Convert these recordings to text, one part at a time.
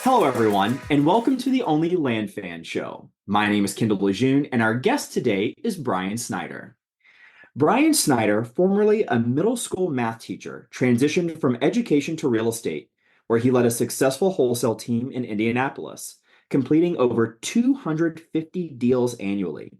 Hello, everyone, and welcome to the Only Land Fan Show. My name is Kendall Lejeune, and our guest today is Brian Snider. Brian Snider, formerly a middle school math teacher, transitioned from education to real estate, where he led a successful wholesale team in Indianapolis, completing over 250 deals annually.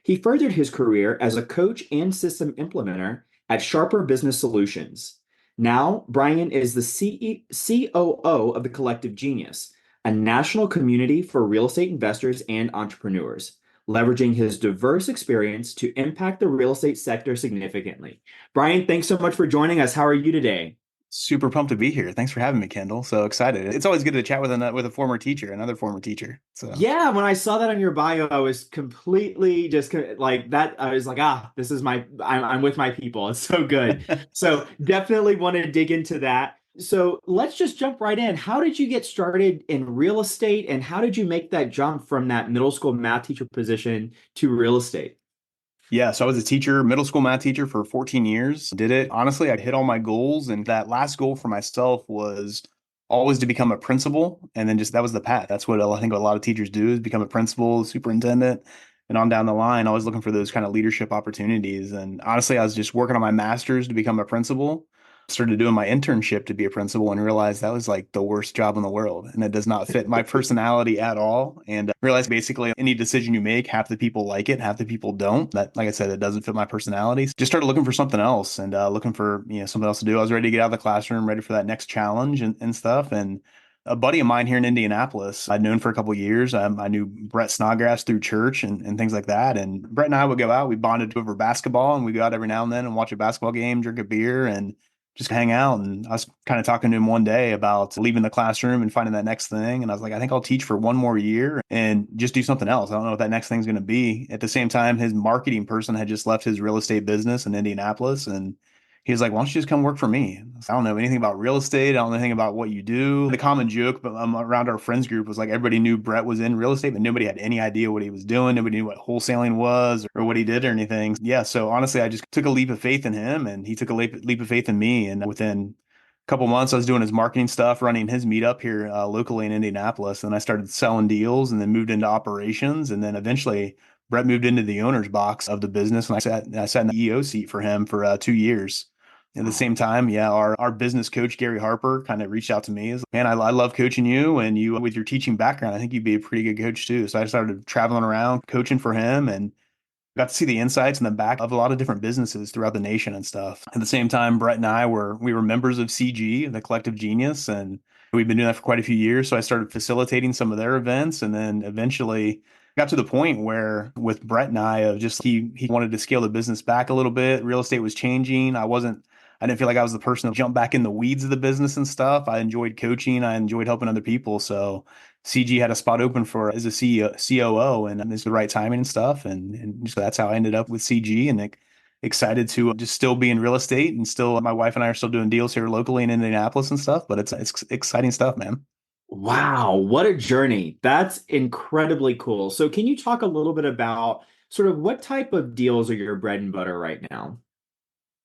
He furthered his career as a coach and system implementer at Sharper Business Solutions. Now, Brian is the COO of the Collective Genius, a national community for real estate investors and entrepreneurs, leveraging his diverse experience to impact the real estate sector significantly. Brian, thanks so much for joining us. How are you today? Super pumped to be here. Thanks for having me, Kendall. So excited. It's always good to chat with a former teacher, another former teacher. So Yeah, when I saw that on your bio, I was completely just like that. I was like, this is I'm with my people. It's so good. So definitely want to dig into that. So let's just jump right in. How did you get started in real estate and how did you make that jump from that middle school math teacher position to real estate? yeah, so I was a teacher, middle school math teacher for 14 years. Did it. Honestly, I hit all my goals. And that last goal for myself was always to become a principal. And then just that was the path. That's what I think a lot of teachers do is become a principal, superintendent, and on down the line, always looking for those kind of leadership opportunities. And honestly, I was just working on my master's to become a principal. Started doing my internship to be a principal and realized that was like the worst job in the world. And it does not fit my personality at all. And realized basically any decision you make, half the people like it, half the people don't. That, like I said, it doesn't fit my personality. So just started looking for something else and looking for, something else to do. I was ready to get out of the classroom, ready for that next challenge and stuff. And a buddy of mine here in Indianapolis, I'd known for a couple of years. I knew Brett Snodgrass through church and things like that. And Brett and I would go out. We bonded over basketball, and we go out every now and then and watch a basketball game, drink a beer, and just hang out. And I was kind of talking to him one day about leaving the classroom and finding that next thing. And I was like, I think I'll teach for one more year and just do something else. I don't know what that next thing's going to be. At the same time, his marketing person had just left his real estate business in Indianapolis. And he was like, why don't you just come work for me? I don't know anything about real estate. I don't know anything about what you do. The common joke around our friends group was like everybody knew Brett was in real estate, but nobody had any idea what he was doing. Nobody knew what wholesaling was or what he did or anything. Yeah. So honestly, I just took a leap of faith in him and he took a leap of faith in me. And within a couple months, I was doing his marketing stuff, running his meetup here locally in Indianapolis. And I started selling deals and then moved into operations. And then eventually Brett moved into the owner's box of the business. And I sat in the EO seat for him for 2 years. At the same time, yeah, our business coach, Gary Harper, kind of reached out to me. Is man, I love coaching you and you with your teaching background. I think you'd be a pretty good coach too. So I started traveling around coaching for him and got to see the insights and the back of a lot of different businesses throughout the nation and stuff. At the same time, Brett and we were members of CG, the Collective Genius, and we've been doing that for quite a few years. So I started facilitating some of their events and then eventually got to the point where with Brett and I of just he wanted to scale the business back a little bit. Real estate was changing. I didn't feel like I was the person to jump back in the weeds of the business and stuff. I enjoyed coaching. I enjoyed helping other people. So CG had a spot open for as a CEO, COO, and it's the right timing and stuff. And just that's how I ended up with CG and excited to just still be in real estate and still my wife and I are still doing deals here locally in Indianapolis and stuff. But it's exciting stuff, man. Wow, what a journey. That's incredibly cool. So can you talk a little bit about sort of what type of deals are your bread and butter right now?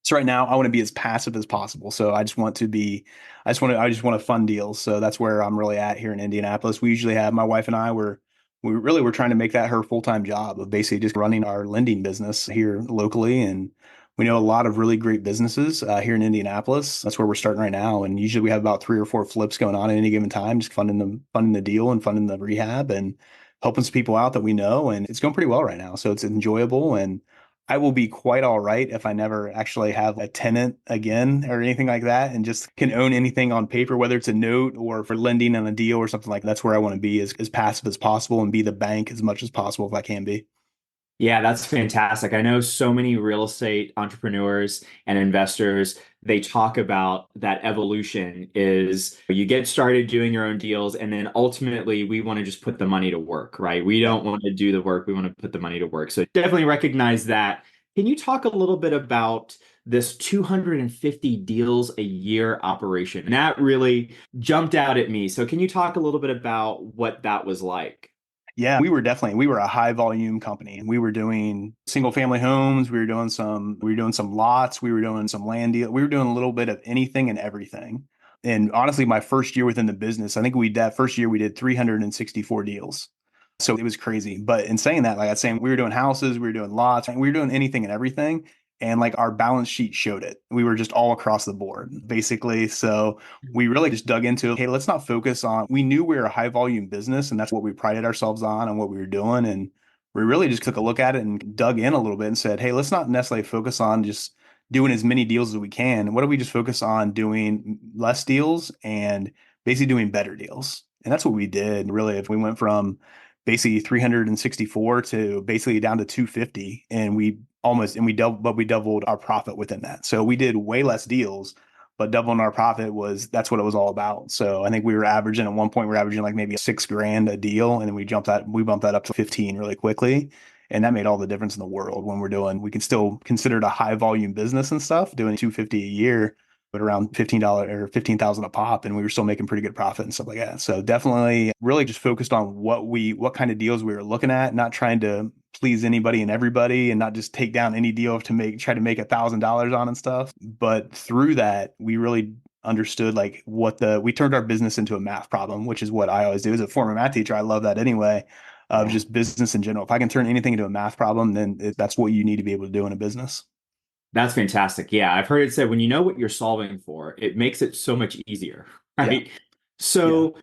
So right now I want to be as passive as possible. So I just want to fund deals. So that's where I'm really at here in Indianapolis. We usually have my wife and I we really were trying to make that her full-time job of basically just running our lending business here locally. And we know a lot of really great businesses here in Indianapolis. That's where we're starting right now. And usually we have about 3 or 4 flips going on at any given time, just funding the deal and funding the rehab and helping some people out that we know. And it's going pretty well right now. So it's enjoyable and I will be quite all right if I never actually have a tenant again or anything like that and just can own anything on paper, whether it's a note or for lending on a deal or something like that. That's where I want to be as passive as possible and be the bank as much as possible if I can be. Yeah, that's fantastic. I know so many real estate entrepreneurs and investors, they talk about that evolution is you get started doing your own deals and then ultimately we want to just put the money to work, right? We Yep. don't want to do the work, we want to put the money to work. So definitely recognize that. Can you talk a little bit about this 250 deals a year operation? And that really jumped out at me. So can you talk a little bit about what that was like? Yeah, we were a high volume company. We were doing single family homes, we were doing some lots, we were doing some land deal, we were doing a little bit of anything and everything. And honestly, my first year within the business, I think that first year we did 364 deals. So it was crazy. But in saying that, like I was saying, we were doing houses, we were doing lots, we were doing anything and everything. And like our balance sheet showed it. We were just all across the board, basically. So we really just dug into, hey, let's not focus on, we knew we were a high volume business and that's what we prided ourselves on and what we were doing. And we really just took a look at it and dug in a little bit and said, hey, let's not necessarily focus on just doing as many deals as we can. What if we just focus on doing less deals and basically doing better deals? And that's what we did. Really, if we went from basically 364 to basically down to 250, and we doubled our profit within that. So we did way less deals, but doubling our profit that's what it was all about. So I think we were averaging at one point, we were averaging like maybe $6,000 a deal. And then we bumped that up to 15 really quickly. And that made all the difference in the world when we can still consider it a high volume business and stuff, doing 250 a year, but around $15 or 15,000 a pop. And we were still making pretty good profit and stuff like that. So definitely really just focused on what kind of deals we were looking at, not trying to please anybody and everybody and not just take down any deal try to make $1,000 on and stuff. But through that, we really understood like we turned our business into a math problem, which is what I always do. As a former math teacher, I love that anyway, of just business in general. If I can turn anything into a math problem, then that's what you need to be able to do in a business. That's fantastic. Yeah, I've heard it said when you know what you're solving for, it makes it so much easier, Yeah. right? Yeah. So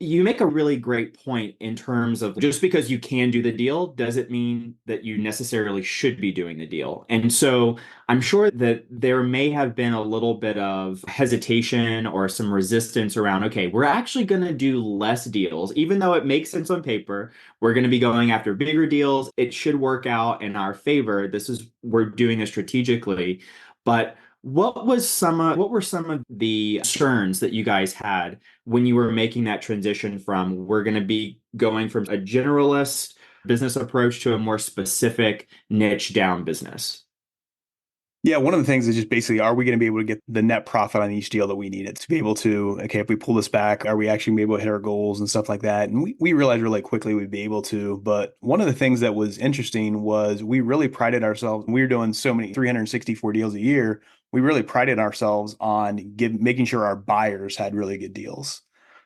you make a really great point in terms of just because you can do the deal doesn't mean that you necessarily should be doing the deal. And so I'm sure that there may have been a little bit of hesitation or some resistance around, okay, we're actually going to do less deals, even though it makes sense on paper. We're going to be going after bigger deals. It should work out in our favor. We're doing this strategically. But what were some of the concerns that you guys had when you were making that transition from we're going to be going from a generalist business approach to a more specific niche down business? Yeah, one of the things is just basically, are we going to be able to get the net profit on each deal that we needed to be able to, okay, if we pull this back, are we actually going to be able to hit our goals and stuff like that? And we realized really quickly we'd be able to. But one of the things that was interesting was we really prided ourselves. We were doing so many 364 deals a year. We really prided ourselves on making sure our buyers had really good deals.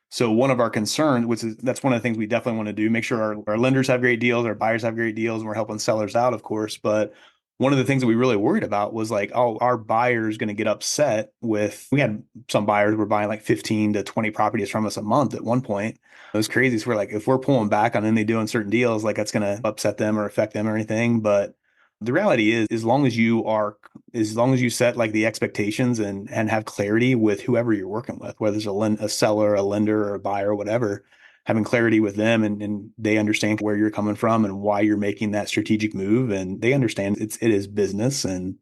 So one of our concerns, that's one of the things we definitely want to do, make sure our lenders have great deals, our buyers have great deals, and we're helping sellers out, of course. But one of the things that we really worried about was like, oh, our buyers going to get upset we had some buyers were buying like 15 to 20 properties from us a month at one point. It was crazy. So we're like, if we're pulling back on any doing certain deals, like that's going to upset them or affect them or anything. But the reality is, as long as you set like the expectations and have clarity with whoever you're working with, whether it's a seller, a lender, or a buyer, or whatever, having clarity with them and they understand where you're coming from and why you're making that strategic move, and they understand it is business. And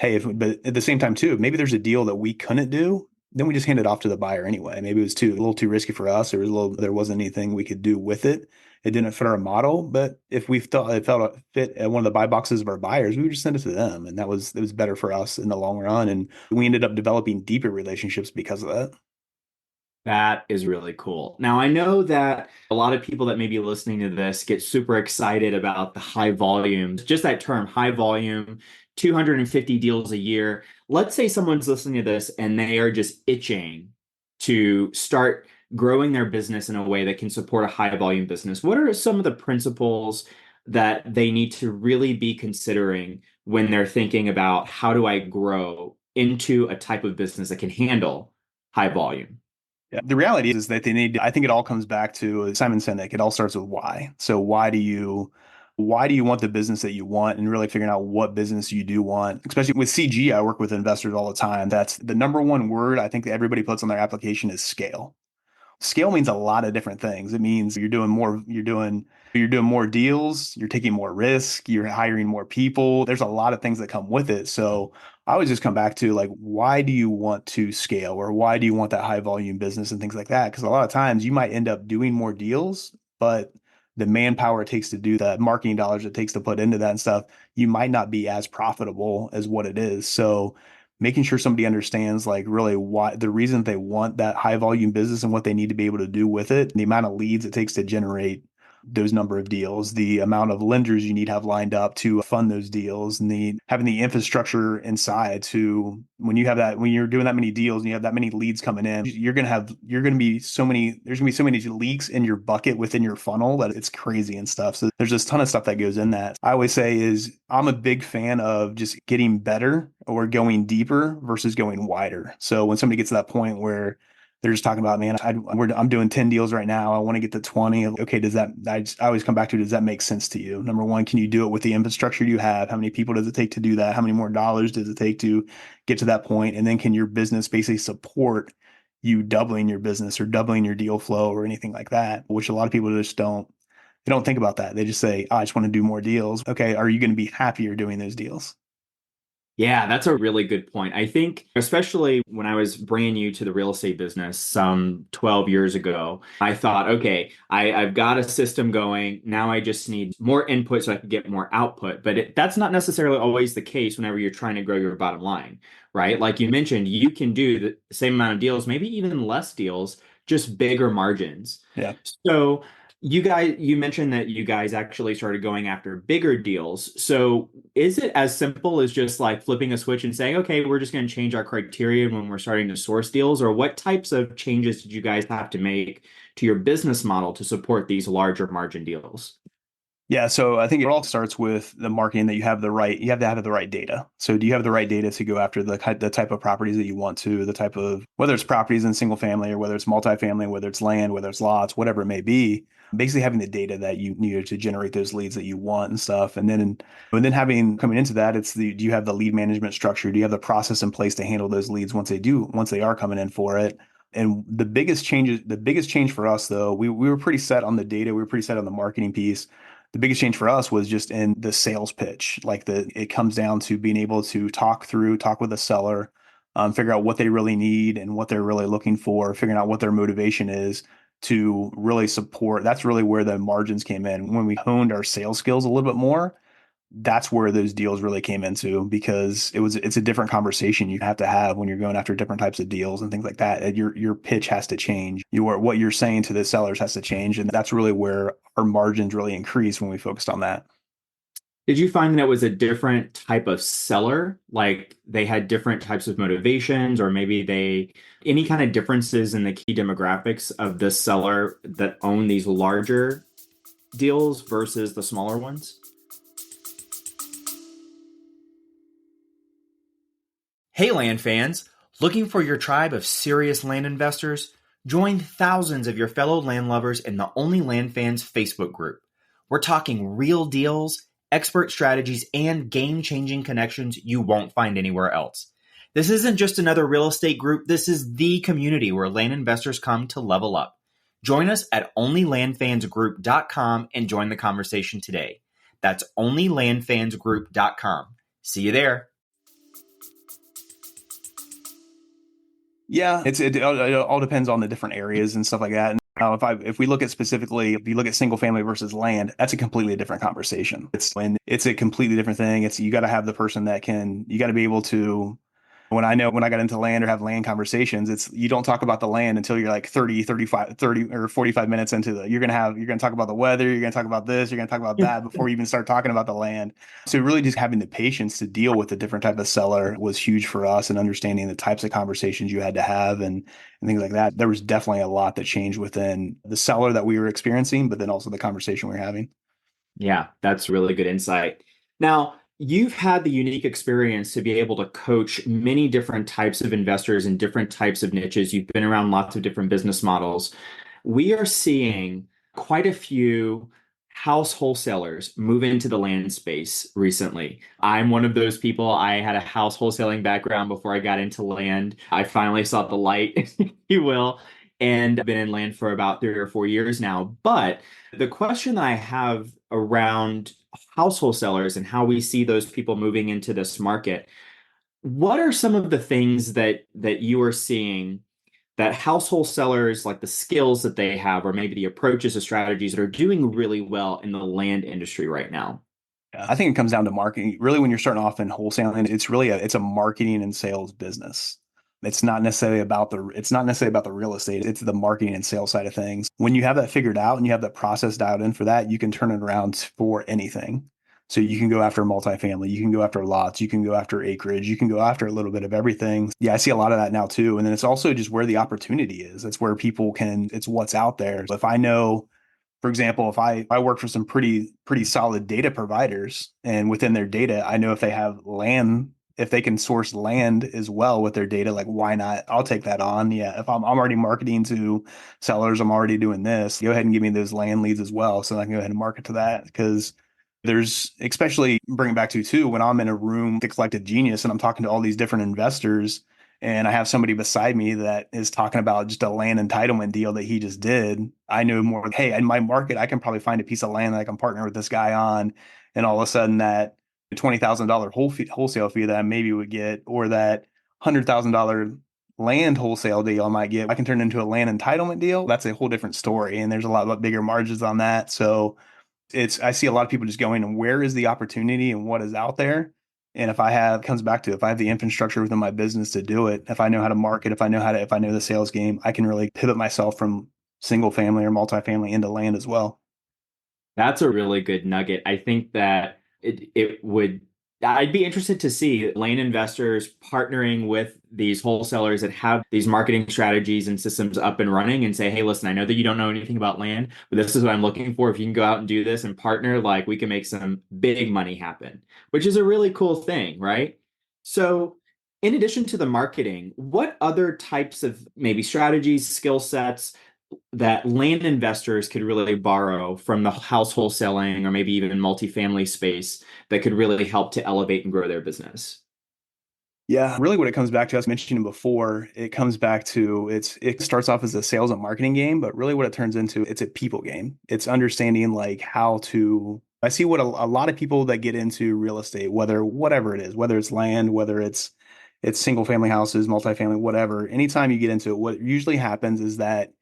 hey, but at the same time too, maybe there's a deal that we couldn't do, then we just hand it off to the buyer anyway. Maybe it was a little too risky for us, or there wasn't anything we could do with it. It didn't fit our model, but if we thought it fit at one of the buy boxes of our buyers, we would just send it to them, and it was better for us in the long run. And we ended up developing deeper relationships because of that. That is really cool. Now, I know that a lot of people that may be listening to this get super excited about the high volumes, just that term, high volume, 250 deals a year. Let's say someone's listening to this and they are just itching to start growing their business in a way that can support a high volume business. What are some of the principles that they need to really be considering when they're thinking about how do I grow into a type of business that can handle high volume? Yeah. The reality is that I think it all comes back to Simon Sinek. It all starts with why. So why do you want the business that you want, and really figuring out what business you do want, especially with CG. I work with investors all the time. That's the number one word I think that everybody puts on their application is scale. Scale means a lot of different things. It means you're doing more deals, you're taking more risk, you're hiring more people. There's a lot of things that come with it. So I always just come back to like, why do you want to scale, or why do you want that high volume business and things like that? Because a lot of times you might end up doing more deals, but the manpower it takes to do that, marketing dollars it takes to put into that and stuff, you might not be as profitable as what it is. So making sure somebody understands like really why the reason they want that high volume business and what they need to be able to do with it, and the amount of leads it takes to generate those number of deals, the amount of lenders you need to have lined up to fund those deals, and having the infrastructure inside to when you're doing that many deals and you have that many leads coming in, there's going to be so many leaks in your bucket within your funnel that it's crazy and stuff. So there's just a ton of stuff that goes in that. I always say is I'm a big fan of just getting better or going deeper versus going wider. So when somebody gets to that point where they're just talking about, man, I'm doing 10 deals right now. I want to get to 20. Okay, I always come back to, does that make sense to you? Number one, can you do it with the infrastructure you have? How many people does it take to do that? How many more dollars does it take to get to that point? And then can your business basically support you doubling your business or doubling your deal flow or anything like that, which a lot of people just they don't think about that. They just say, oh, I just want to do more deals. Okay, are you going to be happier doing those deals? Yeah, that's a really good point. I think, especially when I was bringing you to the real estate business some 12 years ago, I thought, okay, I've got a system going. Now I just need more input so I can get more output. But that's not necessarily always the case whenever you're trying to grow your bottom line, right? Like you mentioned, you can do the same amount of deals, maybe even less deals, just bigger margins. Yeah. So, you mentioned that you guys actually started going after bigger deals. So is it as simple as just like flipping a switch and saying, okay, we're just going to change our criteria when we're starting to source deals? Or what types of changes did you guys have to make to your business model to support these larger margin deals? Yeah, so I think it all starts with the marketing that you have to have the right data. So do you have the right data to go after the type of properties that you want to, the type of, whether it's properties in single family or whether it's multifamily, whether it's land, whether it's lots, whatever it may be, basically having the data that you need to generate those leads that you want and stuff. And then having coming into that, do you have the lead management structure? Do you have the process in place to handle those leads once they are coming in for it? And the biggest change for us though, we were pretty set on the data, we were pretty set on the marketing piece. The biggest change for us was just in the sales pitch. It comes down to being able to talk with the seller, figure out what they really need and what they're really looking for, figuring out what their motivation is to really support. That's really where the margins came in. When we honed our sales skills a little bit more, that's where those deals really came into, because it's a different conversation you have to have when you're going after different types of deals and things like that. Your pitch has to change. What you're saying to the sellers has to change. And that's really where our margins really increased when we focused on that. Did you find that it was a different type of seller? Like they had different types of motivations, or maybe any kind of differences in the key demographics of the seller that own these larger deals versus the smaller ones? Hey, land fans! Looking for your tribe of serious land investors? Join thousands of your fellow land lovers in the Only Land Fans Facebook group. We're talking real deals, expert strategies, and game-changing connections you won't find anywhere else. This isn't just another real estate group. This is the community where land investors come to level up. Join us at OnlyLandFansGroup.com and join the conversation today. That's OnlyLandFansGroup.com. See you there. Yeah, it all depends on the different areas and stuff like that. And now, if we look at single family versus land, that's a completely different conversation. It's a completely different thing. You got to have the person you got to be able to. When I got into land or have land conversations, you don't talk about the land until you're like 30 or 45 minutes into you're going to talk about the weather, you're going to talk about this, you're going to talk about that before you even start talking about the land. So really just having the patience to deal with a different type of seller was huge for us, and understanding the types of conversations you had to have and things like that. There was definitely a lot that changed within the seller that we were experiencing, but then also the conversation we were having. Yeah, that's really good insight. Now, you've had the unique experience to be able to coach many different types of investors in different types of niches. You've been around lots of different business models. We are seeing quite a few house wholesalers move into the land space recently. I'm one of those people. I had a house wholesaling background before I got into land. I finally saw the light, if you will, and I've been in land for about 3 or 4 years now. But the question that I have around house wholesalers and how we see those people moving into this market, what are some of the things that you are seeing that household sellers, like the skills that they have, or maybe the approaches or strategies that are doing really well in the land industry right now? Yeah, I think it comes down to marketing. Really, when you're starting off in wholesaling, it's a marketing and sales business. It's not necessarily about the real estate. It's the marketing and sales side of things. When you have that figured out and you have that process dialed in for that, you can turn it around for anything. So you can go after multifamily, you can go after lots, you can go after acreage, you can go after a little bit of everything. Yeah, I see a lot of that now too. And then it's also just where the opportunity is. It's where people can, it's what's out there. If I know, for example, if I work for some pretty solid data providers, and within their data, I know if they have land, if they can source land as well with their data, like why not? I'll take that on. Yeah, if I'm already marketing to sellers, I'm already doing this. Go ahead and give me those land leads as well, so I can go ahead and market to that. Because there's, especially bring it back to too, when I'm in a room, the collective genius, and I'm talking to all these different investors, and I have somebody beside me that is talking about just a land entitlement deal that he just did. I know more, hey, in my market, I can probably find a piece of land that I can partner with this guy on. And all of a sudden that $20,000 wholesale fee that I maybe would get, or that $100,000 land wholesale deal I might get, I can turn into a land entitlement deal. That's a whole different story. And there's a lot bigger margins on that. So I see a lot of people just going, and where is the opportunity and what is out there? And if I have, it comes back to, if I have the infrastructure within my business to do it, if I know how to market, if I know the sales game, I can really pivot myself from single family or multifamily into land as well. That's a really good nugget. I think that I'd be interested to see land investors partnering with these wholesalers that have these marketing strategies and systems up and running and say, hey, listen, I know that you don't know anything about land, but this is what I'm looking for. If you can go out and do this and partner, like we can make some big money happen, which is a really cool thing, right? So, in addition to the marketing, what other types of maybe strategies, skill sets, that land investors could really borrow from the house wholesaling or maybe even multifamily space that could really help to elevate and grow their business? Yeah, really what it comes back to, us mentioning before, it comes back to, it starts off as a sales and marketing game, but really what it turns into, it's a people game. It's understanding like how to, I see what a lot of people that get into real estate, whatever it is, whether it's land, whether it's single family houses, multifamily, whatever, anytime you get into it, what usually happens is that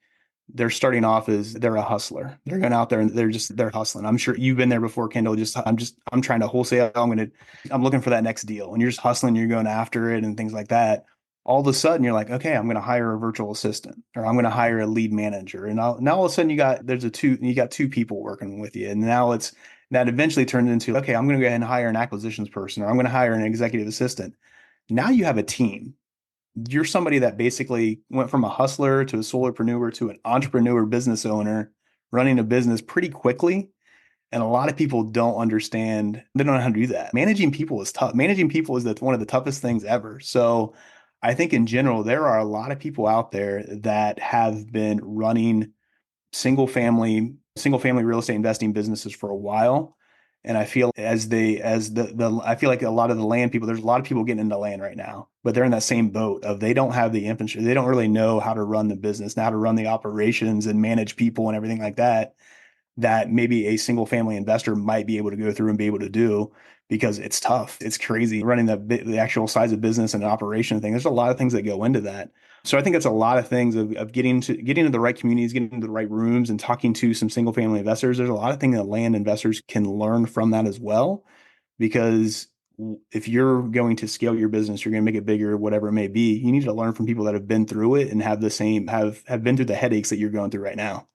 they're starting off as they're a hustler. They're going out there and they're hustling. I'm sure you've been there before, Kendall. I'm trying to wholesale. I'm looking for that next deal. And you're just hustling, you're going after it and things like that. All of a sudden you're like, okay, I'm going to hire a virtual assistant, or I'm going to hire a lead manager. And now all of a sudden you got two people working with you. And now that eventually turns into, okay, I'm going to go ahead and hire an acquisitions person, or I'm going to hire an executive assistant. Now you have a team. You're somebody that basically went from a hustler to a solopreneur to an entrepreneur business owner running a business pretty quickly. And a lot of people don't understand, they don't know how to do that. Managing people is tough. Managing people is one of the toughest things ever. So I think in general, there are a lot of people out there that have been running single family real estate investing businesses for a while. And I feel I feel like a lot of the land people, there's a lot of people getting into land right now, but they're in that same boat of, they don't have the infrastructure. They don't really know how to run the business, how to run the operations and manage people and everything like that, that maybe a single family investor might be able to go through and be able to do, because it's tough. It's crazy running the actual size of business and operation thing. There's a lot of things that go into that. So I think it's a lot of things of getting to the right communities, getting into the right rooms and talking to some single family investors. There's a lot of things that land investors can learn from that as well, because if you're going to scale your business, you're going to make it bigger, whatever it may be, you need to learn from people that have been through it and have been through the headaches that you're going through right now.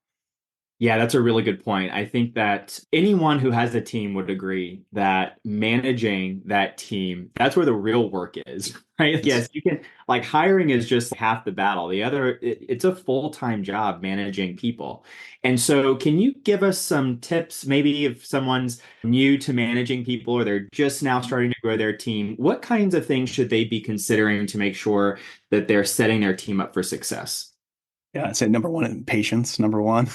Yeah, that's a really good point. I think that anyone who has a team would agree that managing that team, that's where the real work is, right? Yes, you can, like, hiring is just half the battle. The other, it's a full-time job managing people. And so can you give us some tips, maybe if someone's new to managing people or they're just now starting to grow their team, what kinds of things should they be considering to make sure that they're setting their team up for success? Yeah, I'd say number one, patience, number one.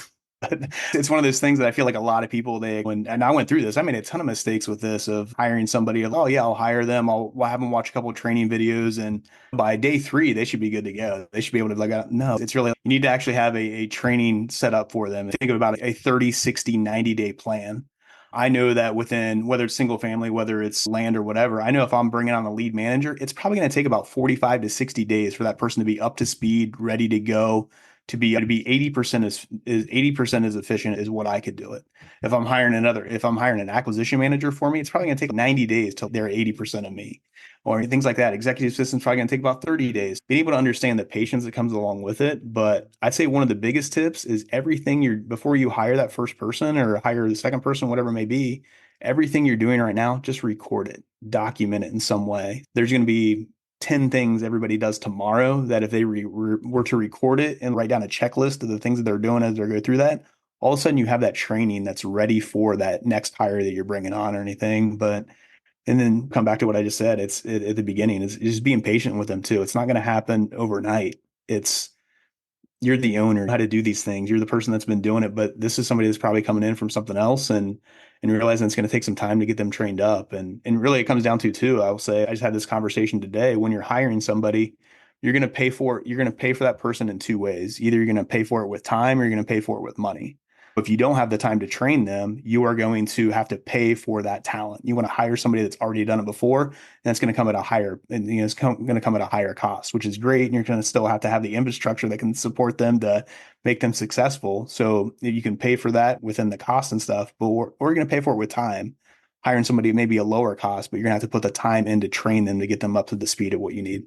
It's one of those things that I feel like a lot of people, and I went through this. I made a ton of mistakes with this, of hiring somebody. Oh yeah, I'll hire them. I'll have them watch a couple of training videos, and by day 3, they should be good to go. They should be able to, like, no, it's really, you need to actually have a training set up for them. Think about a 30, 60, 90-day plan. I know that within, whether it's single family, whether it's land or whatever, I know if I'm bringing on a lead manager, it's probably going to take about 45 to 60 days for that person to be up to speed, ready to go, to be 80% is 80% as efficient as what I could do it. If I'm hiring an acquisition manager for me, it's probably going to take 90 days till they're 80% of me. or things like that. Executive assistant's probably going to take about 30 days. Being able to understand the patience that comes along with it. But I'd say one of the biggest tips is before you hire that first person or hire the second person, whatever it may be, everything you're doing right now, just record it, document it in some way. There's going to be 10 things everybody does tomorrow that if they were to record it and write down a checklist of the things that they're doing as they go through that, all of a sudden you have that training that's ready for that next hire that you're bringing on or anything. And then come back to what I just said, at the beginning, is just being patient with them too. It's not going to happen overnight. It's You're the owner, how to do these things. You're the person that's been doing it, but this is somebody that's probably coming in from something else and realizing it's going to take some time to get them trained up. And really it comes down to too, I will say, I just had this conversation today. When you're hiring somebody, you're going to pay for that person in two ways. Either you're going to pay for it with time or you're going to pay for it with money. If you don't have the time to train them, you are going to have to pay for that talent. You want to hire somebody that's already done it before, and it's going to come at a higher, and it's going to come at a higher cost, which is great. And you're going to still have to have the infrastructure that can support them to make them successful. So you can pay for that within the cost and stuff, but we're going to pay for it with time. Hiring somebody may be a lower cost, but you're going to have to put the time in to train them to get them up to the speed of what you need.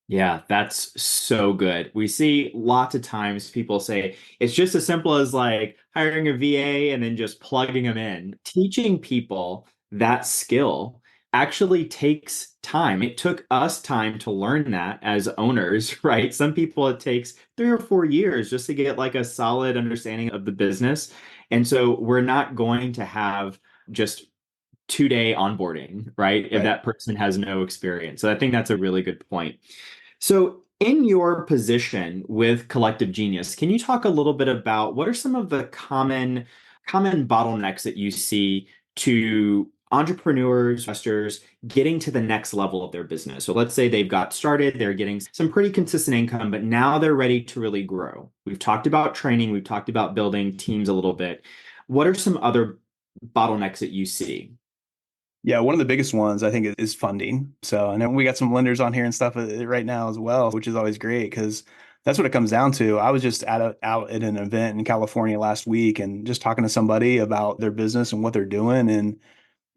Yeah, that's so good. We see lots of times people say it's just as simple as like hiring a VA and then just plugging them in. Teaching people that skill actually takes time. It took us time to learn that as owners, right? Some people it takes 3 or 4 years just to get like a solid understanding of the business. And so we're not going to have just 2-day onboarding, right? If Right. that person has no experience. So I think that's a really good point. So, in your position with Collective Genius, can you talk a little bit about what are some of the common bottlenecks that you see to entrepreneurs, investors getting to the next level of their business? So let's say they've got started, they're getting some pretty consistent income, but now they're ready to really grow. We've talked about training, we've talked about building teams a little bit. What are some other bottlenecks that you see? Yeah, one of the biggest ones I think is funding. So I know we got some lenders on here and stuff right now as well, which is always great because that's what it comes down to. I was just out at an event in California last week and just talking to somebody about their business and what they're doing. And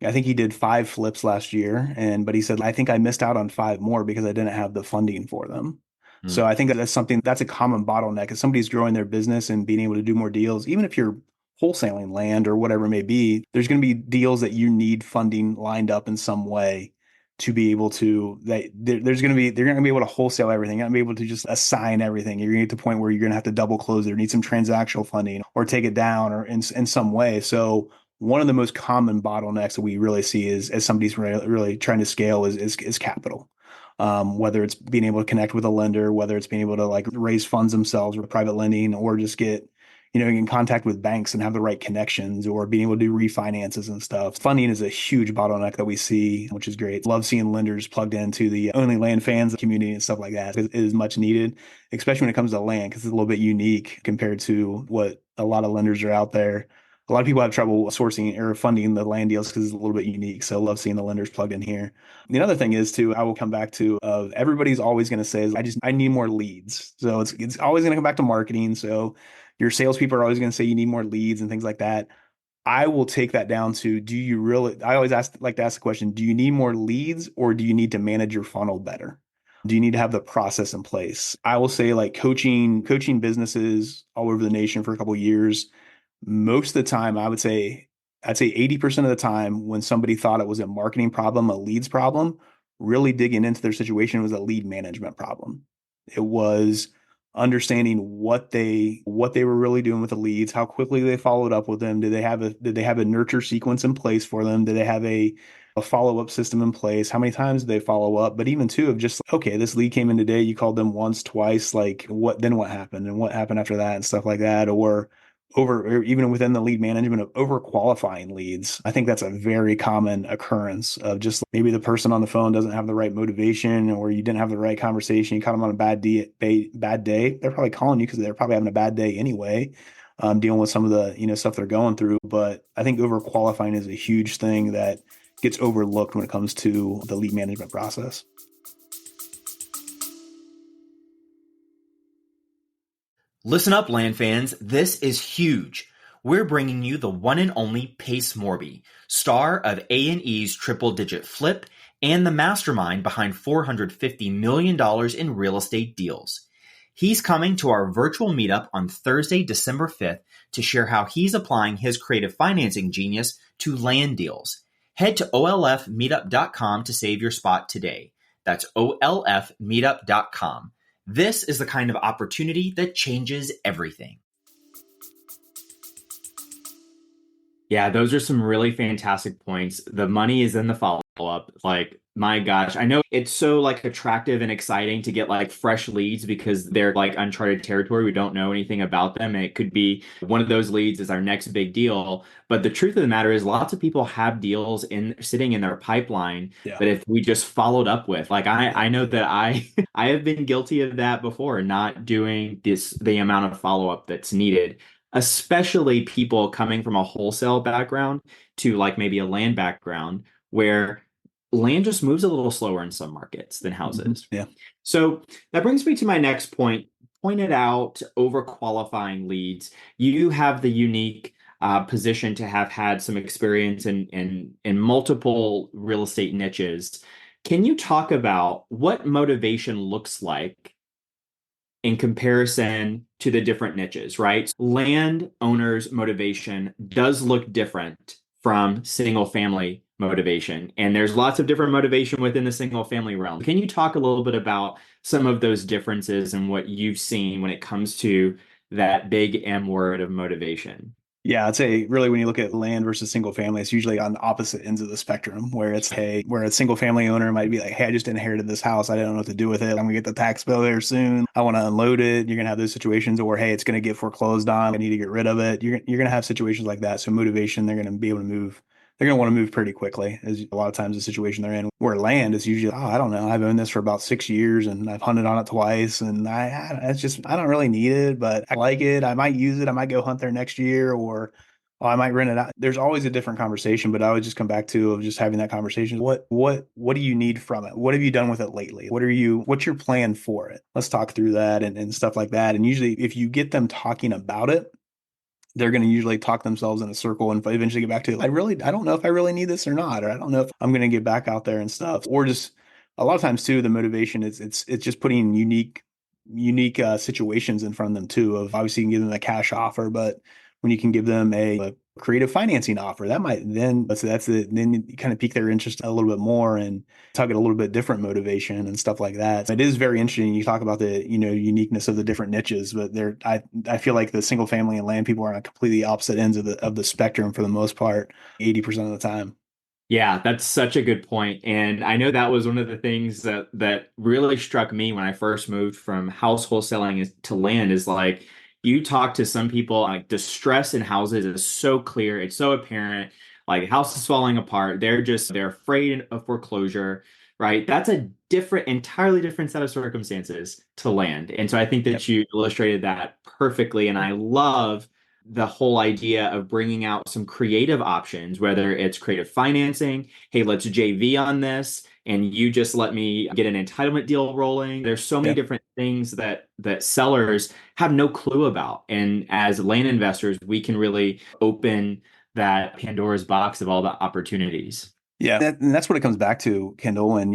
I think he did 5 flips last year, but he said, I think I missed out on 5 more because I didn't have the funding for them. So Hmm. I think that's a common bottleneck. If somebody's growing their business and being able to do more deals, even if you're wholesaling land or whatever it may be, there's going to be deals that you need funding lined up in some way to be able to they're going to be able to wholesale everything. You're not going to be able to just assign everything. You're going to get to the point where you're going to have to double close there, need some transactional funding or take it down or in some way. So one of the most common bottlenecks that we really see is as somebody's really trying to scale is capital. Whether it's being able to connect with a lender, whether it's being able to like raise funds themselves with private lending, or just get in contact with banks and have the right connections, or being able to do refinances and stuff. Funding is a huge bottleneck that we see, which is great. Love seeing lenders plugged into the OnlyLandFans community and stuff like that. It is much needed, especially when it comes to land, because it's a little bit unique compared to what a lot of lenders are out there. A lot of people have trouble sourcing or funding the land deals because it's a little bit unique. So I love seeing the lenders plugged in here. The other thing is too, I will come back to everybody's always going to say is I need more leads. So it's always going to come back to marketing. So your salespeople are always going to say you need more leads and things like that. I will take that down to do you really, I always like to ask the question, do you need more leads or do you need to manage your funnel better? Do you need to have the process in place? I will say like coaching businesses all over the nation for a couple of years. Most of the time, I'd say 80% of the time when somebody thought it was a marketing problem, a leads problem, really digging into their situation was a lead management problem. It was understanding what they were really doing with the leads, how quickly they followed up with them. Did they have a nurture sequence in place for them? Did they have a follow-up system in place? How many times did they follow up? But even too of just, okay, this lead came in today, you called them once, twice, like what happened and what happened after that and stuff like that. Or even within the lead management of over qualifying leads. I think that's a very common occurrence of just maybe the person on the phone doesn't have the right motivation or you didn't have the right conversation. You caught them on a bad day. They're probably calling you because they're probably having a bad day anyway, dealing with some of the, stuff they're going through. But I think over qualifying is a huge thing that gets overlooked when it comes to the lead management process. Listen up, land fans. This is huge. We're bringing you the one and only Pace Morby, star of A&E's triple-digit flip and the mastermind behind $450 million in real estate deals. He's coming to our virtual meetup on Thursday, December 5th to share how he's applying his creative financing genius to land deals. Head to olfmeetup.com to save your spot today. That's olfmeetup.com. This is the kind of opportunity that changes everything. Yeah, those are some really fantastic points. The money is in the follow-up. Like, my gosh, I know it's so like attractive and exciting to get like fresh leads because they're like uncharted territory. We don't know anything about them. And it could be one of those leads is our next big deal. But the truth of the matter is lots of people have deals sitting in their pipeline that if we just followed up with, like I know that I have been guilty of that before, not doing the amount of follow-up that's needed, especially people coming from a wholesale background to like maybe a land background where land just moves a little slower in some markets than houses. Yeah. So that brings me to my next point. Pointed out overqualifying leads. You have the unique position to have had some experience in multiple real estate niches. Can you talk about what motivation looks like in comparison to the different niches, right? Land owners' motivation does look different from single family motivation. And there's lots of different motivation within the single family realm. Can you talk a little bit about some of those differences and what you've seen when it comes to that big M word of motivation? Yeah, I'd say really when you look at land versus single family, it's usually on opposite ends of the spectrum where where a single family owner might be like, hey, I just inherited this house. I don't know what to do with it. I'm gonna get the tax bill there soon. I want to unload it. You're gonna have those situations or hey, it's gonna get foreclosed on. I need to get rid of it. You're gonna have situations like that. So motivation, they're gonna be able to move. They're going to want to move pretty quickly, as a lot of times the situation they're in. Where land is usually, oh, I don't know, I've owned this for about 6 years and I've hunted on it twice, and I don't really need it, but I like it. I might use it. I might go hunt there next year, or I might rent it out. There's always a different conversation, but I would just come back to of just having that conversation. What do you need from it? What have you done with it lately? What's your plan for it? Let's talk through that and stuff like that. And usually, if you get them talking about it, they're going to usually talk themselves in a circle and eventually get back to, I don't know if I really need this or not, or I don't know if I'm going to get back out there and stuff. Or just a lot of times too, the motivation is it's just putting unique situations in front of them too. Of obviously you can give them a cash offer, but when you can give them a creative financing offer, that might then then you kind of pique their interest a little bit more and target a little bit different motivation and stuff like that. It is very interesting. You talk about the uniqueness of the different niches, but I feel like the single family and land people are on completely opposite ends of the spectrum for the most part, 80% of the time. Yeah, that's such a good point. And I know that was one of the things that really struck me when I first moved from house wholesaling to land is like, you talk to some people, like distress in houses is so clear. It's so apparent. Like the house is falling apart. They're afraid of foreclosure, right? That's a entirely different set of circumstances to land. And so I think that you illustrated that perfectly. And I love the whole idea of bringing out some creative options, whether it's creative financing. Hey, let's JV on this, and you just let me get an entitlement deal rolling. There's so many different things that sellers have no clue about. And as land investors, we can really open that Pandora's box of all the opportunities. Yeah, and that's what it comes back to, Kendall. And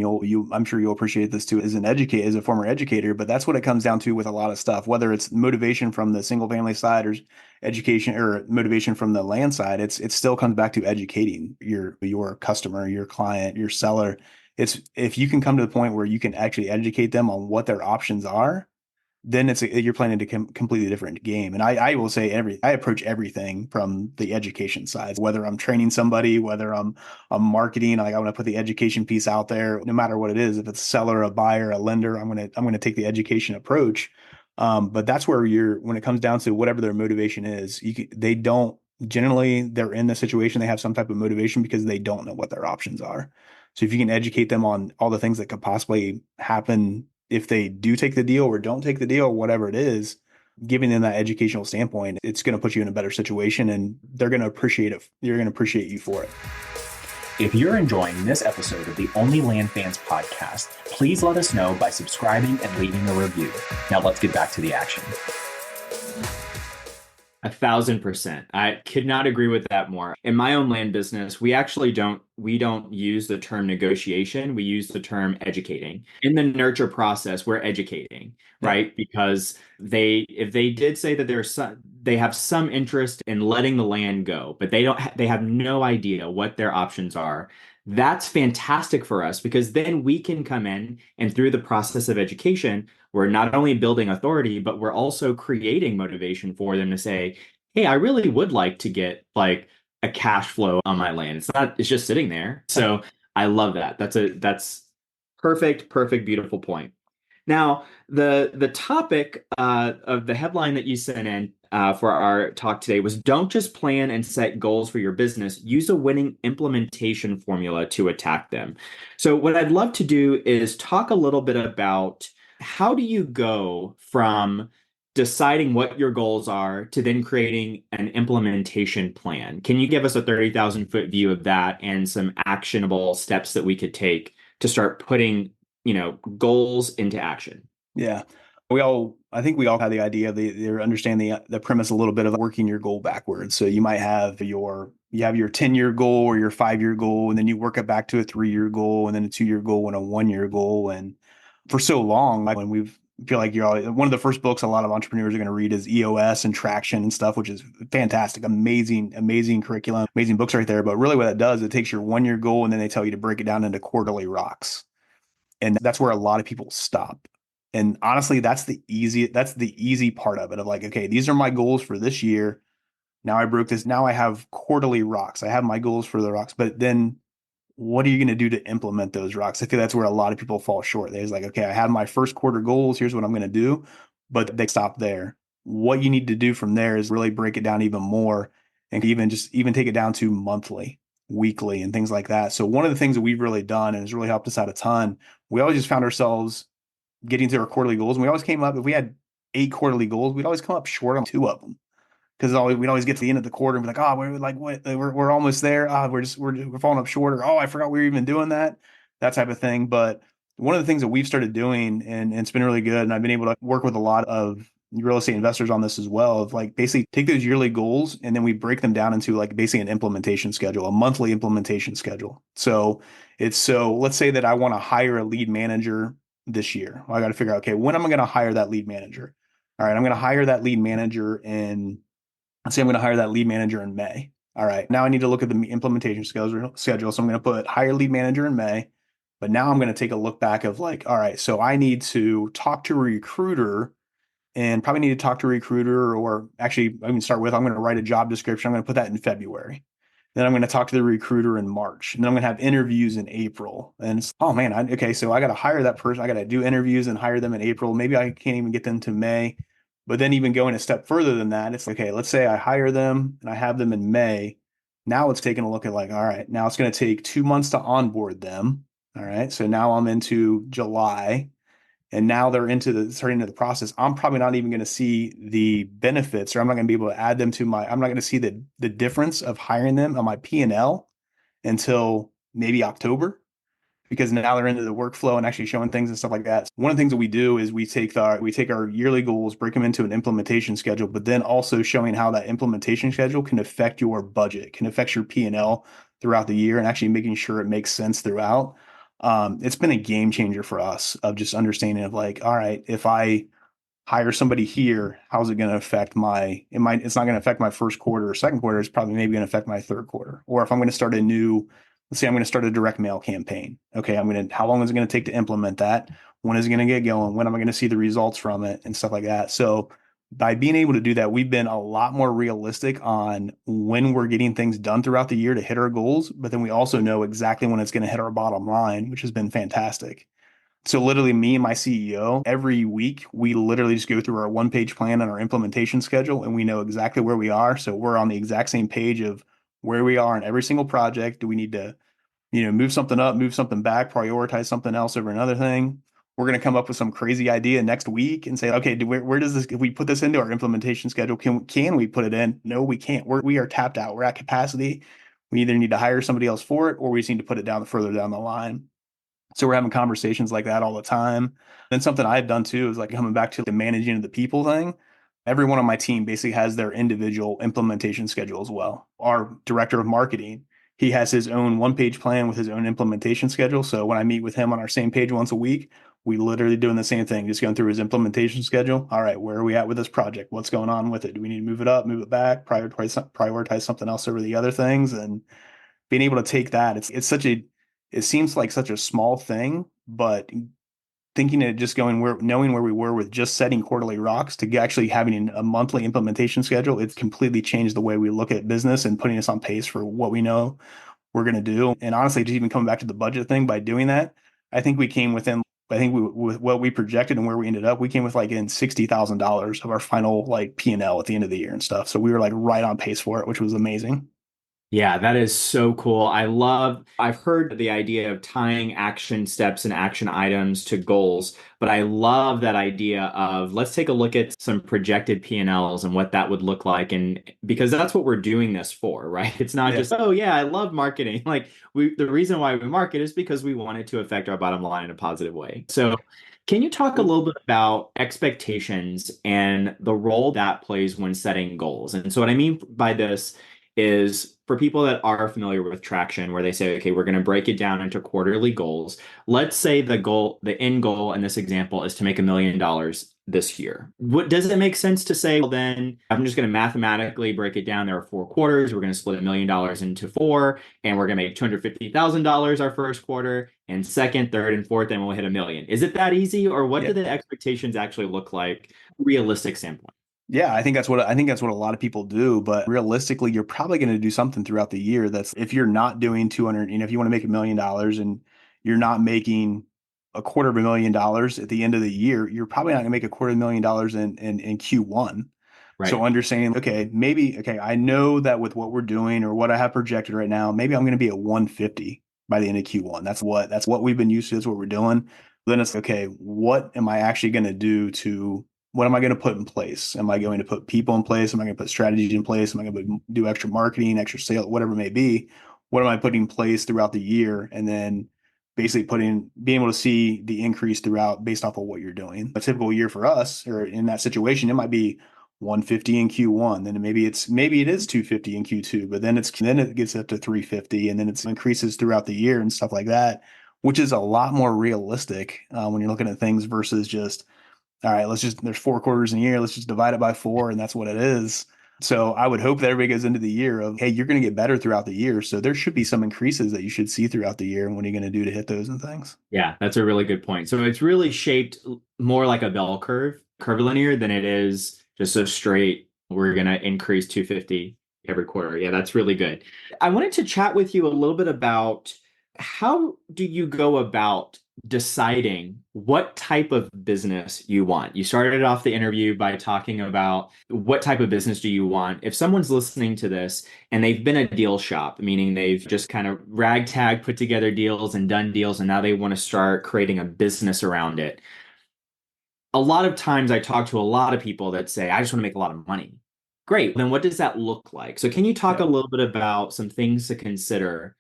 I'm sure you'll appreciate this too as a former educator. But that's what it comes down to with a lot of stuff, whether it's motivation from the single family side or education or motivation from the land side. It still comes back to educating your customer, your client, your seller. It's if you can come to the point where you can actually educate them on what their options are, then you're playing into a completely different game. And I will say I approach everything from the education side, whether I'm training somebody, whether I'm marketing, like I want to put the education piece out there, no matter what it is, if it's a seller, a buyer, a lender, I'm going to take the education approach. But that's where when it comes down to whatever their motivation is, they're in the situation, they have some type of motivation because they don't know what their options are. So if you can educate them on all the things that could possibly happen if they do take the deal or don't take the deal, or whatever it is, giving them that educational standpoint, it's going to put you in a better situation and they're going to appreciate it. You're going to appreciate you for it. If you're enjoying this episode of the OnlyLandFans podcast, please let us know by subscribing and leaving a review. Now let's get back to the action. 1,000%. I could not agree with that more. In my own land business, we don't use the term negotiation. We use the term educating. In the nurture process, we're educating, Yeah. right? Because if they did say that they have some interest in letting the land go, but they have no idea what their options are. That's fantastic for us because then we can come in and through the process of education, we're not only building authority, but we're also creating motivation for them to say, hey, I really would like to get like a cash flow on my land. It's just sitting there. So I love that. That's perfect, beautiful point. Now, the topic of the headline that you sent in for our talk today was don't just plan and set goals for your business, use a winning implementation formula to attack them. So, what I'd love to do is talk a little bit about how do you go from deciding what your goals are to then creating an implementation plan? Can you give us a 30,000-foot view of that and some actionable steps that we could take to start putting goals into action? Yeah. I think we all have the idea of they understand the premise a little bit of working your goal backwards. So you might have you have your 10-year goal or your 5-year goal, and then you work it back to a 3-year goal and then a 2-year goal and a 1-year goal. And for so long, like when feel like one of the first books a lot of entrepreneurs are going to read is EOS and Traction and stuff, which is fantastic, amazing curriculum, amazing books right there. But really what that does, it takes your 1-year goal and then they tell you to break it down into quarterly rocks. And that's where a lot of people stop. And honestly, that's the easy part of it of like, okay, these are my goals for this year. Now I broke this. Now I have quarterly rocks. I have my goals for the rocks, but then what are you going to do to implement those rocks? I think that's where a lot of people fall short. They're like, okay, I have my first quarter goals. Here's what I'm going to do, but they stop there. What you need to do from there is really break it down even more and even take it down to monthly, weekly, and things like that. So one of the things that we've really done and has really helped us out a ton, we always just found ourselves getting to our quarterly goals. And we always came up, if we had 8 quarterly goals, we'd always come up short on 2 of them. Because we'd always get to the end of the quarter and be like, oh, we're like, what? We're almost there. We're falling up short, or oh, I forgot we were even doing that type of thing. But one of the things that we've started doing, and it's been really good, and I've been able to work with a lot of real estate investors on this as well, of like basically take those yearly goals and then we break them down into like basically an implementation schedule, a monthly implementation schedule. So let's say that I want to hire a lead manager this year. Well, I got to figure out, okay, when am I going to hire that lead manager? All right, I'm going to hire that lead manager in let's say I'm going to hire that lead manager in May. All right. Now I need to look at the implementation schedule. So I'm going to put hire lead manager in May. But now I'm going to take a look back of like, all right, so I need to talk to a recruiter and probably need to talk to a recruiter, or actually I'm going to write a job description. I'm going to put that in February. Then I'm going to talk to the recruiter in March. And then I'm going to have interviews in April. And it's, oh man, okay, so I got to hire that person. I got to do interviews and hire them in April. Maybe I can't even get them to May. But then even going a step further than that, it's like, okay, let's say I hire them and I have them in May. Now it's taking a look at like, all right, now it's going to take 2 months to onboard them. All right. So now I'm into July and now they're starting into the process. I'm probably not even going to see the benefits, or I'm not going to be able to add them to I'm not going to see the difference of hiring them on my P&L until maybe October, because now they're into the workflow and actually showing things and stuff like that. One of the things that we do is we take our yearly goals, break them into an implementation schedule, but then also showing how that implementation schedule can affect your budget, can affect your P&L throughout the year, and actually making sure it makes sense throughout. It's been a game changer for us of just understanding of like, all right, if I hire somebody here, how's it going to affect it's not going to affect my first quarter or second quarter. It's probably maybe going to affect my third quarter. Or if I'm going to start let's say I'm going to start a direct mail campaign. Okay. How long is it going to take to implement that? When is it going to get going? When am I going to see the results from it and stuff like that? So by being able to do that, we've been a lot more realistic on when we're getting things done throughout the year to hit our goals. But then we also know exactly when it's going to hit our bottom line, which has been fantastic. So literally me and my CEO, every week, we literally just go through our 1-page plan and our implementation schedule, and we know exactly where we are. So we're on the exact same page of where we are in every single project. Do we need to, move something up, move something back, prioritize something else over another thing? We're going to come up with some crazy idea next week and say, okay, where does this, if we put this into our implementation schedule, can we put it in? No, we can't. We are tapped out. We're at capacity. We either need to hire somebody else for it, or we just need to put it further down the line. So we're having conversations like that all the time. Then something I've done too is like coming back to the managing of the people thing. Everyone on my team basically has their individual implementation schedule as well. Our director of marketing, he has his own one-page plan with his own implementation schedule. So when I meet with him on our same page once a week, we literally doing the same thing, just going through his implementation schedule. All right, where are we at with this project? What's going on with it? Do we need to move it up, move it back, prioritize something else over the other things? And being able to take that, it seems like such a small thing, but thinking it just going where knowing where we were with just setting quarterly rocks to actually having a monthly implementation schedule, it's completely changed the way we look at business and putting us on pace for what we know we're going to do. And honestly, just even coming back to the budget thing, by doing that, I think we came within, with what we projected and where we ended up, we came with like in $60,000 of our final like P&L at the end of the year and stuff. So we were like right on pace for it, which was amazing. Yeah, that is so cool. I've heard the idea of tying action steps and action items to goals, but I love that idea of let's take a look at some projected P&Ls and what that would look like. And because that's what we're doing this for, right? It's not Yeah. just, oh yeah, I love marketing. The reason why we market is because we want it to affect our bottom line in a positive way. So can you talk a little bit about expectations and the role that plays when setting goals? And so what I mean by this is for people that are familiar with traction, where they say, okay, we're going to break it down into quarterly goals. Let's say the end goal in this example is to make $1 million this year. What does it make sense to say, well, then I'm just going to mathematically break it down. There are 4 quarters. We're going to split $1 million into four, and we're going to make $250,000 our first quarter, and second, third, and fourth, and we'll hit 1 million. Is it that easy, or what do the expectations actually look like, realistic standpoint? Yeah, I think that's what a lot of people do, but realistically, you're probably going to do something throughout the year that's if you're not doing 200, if you want to make $1 million and you're not making $250,000 at the end of the year, you're probably not going to make $250,000 in Q1. So Right. understanding, okay, I know that with what we're doing or what I have projected right now, maybe I'm going to be at 150 by the end of Q1. That's what we've been used to. That's what we're doing. Then it's okay, what am I actually going to do to what am I going to put in place? Am I going to put people in place? Am I going to put strategies in place? Am I going to do extra marketing, extra sale, whatever it may be? What am I putting in place throughout the year? And then basically being able to see the increase throughout based off of what you're doing. A typical year for us, or in that situation, it might be 150 in Q1, then maybe it is 250 in Q2, but then it gets up to 350, and then it increases throughout the year and stuff like that, which is a lot more realistic when you're looking at things versus just all right, there's 4 quarters in a year. Let's just divide it by four. And that's what it is. So I would hope that everybody goes into the year of, hey, you're going to get better throughout the year. So there should be some increases that you should see throughout the year. And what are you going to do to hit those and things? Yeah, that's a really good point. So it's really shaped more like a bell curvilinear than it is just a straight, we're going to increase 250 every quarter. Yeah, that's really good. I wanted to chat with you a little bit about how do you go about deciding what type of business you want? You started off the interview by talking about what type of business do you want? If someone's listening to this and they've been a deal shop, meaning they've just kind of ragtag put together deals and done deals, and now they want to start creating a business around it. A lot of times I talk to a lot of people that say, I just want to make a lot of money. Great. Then what does that look like? So can you talk Yeah. a little bit about some things to consider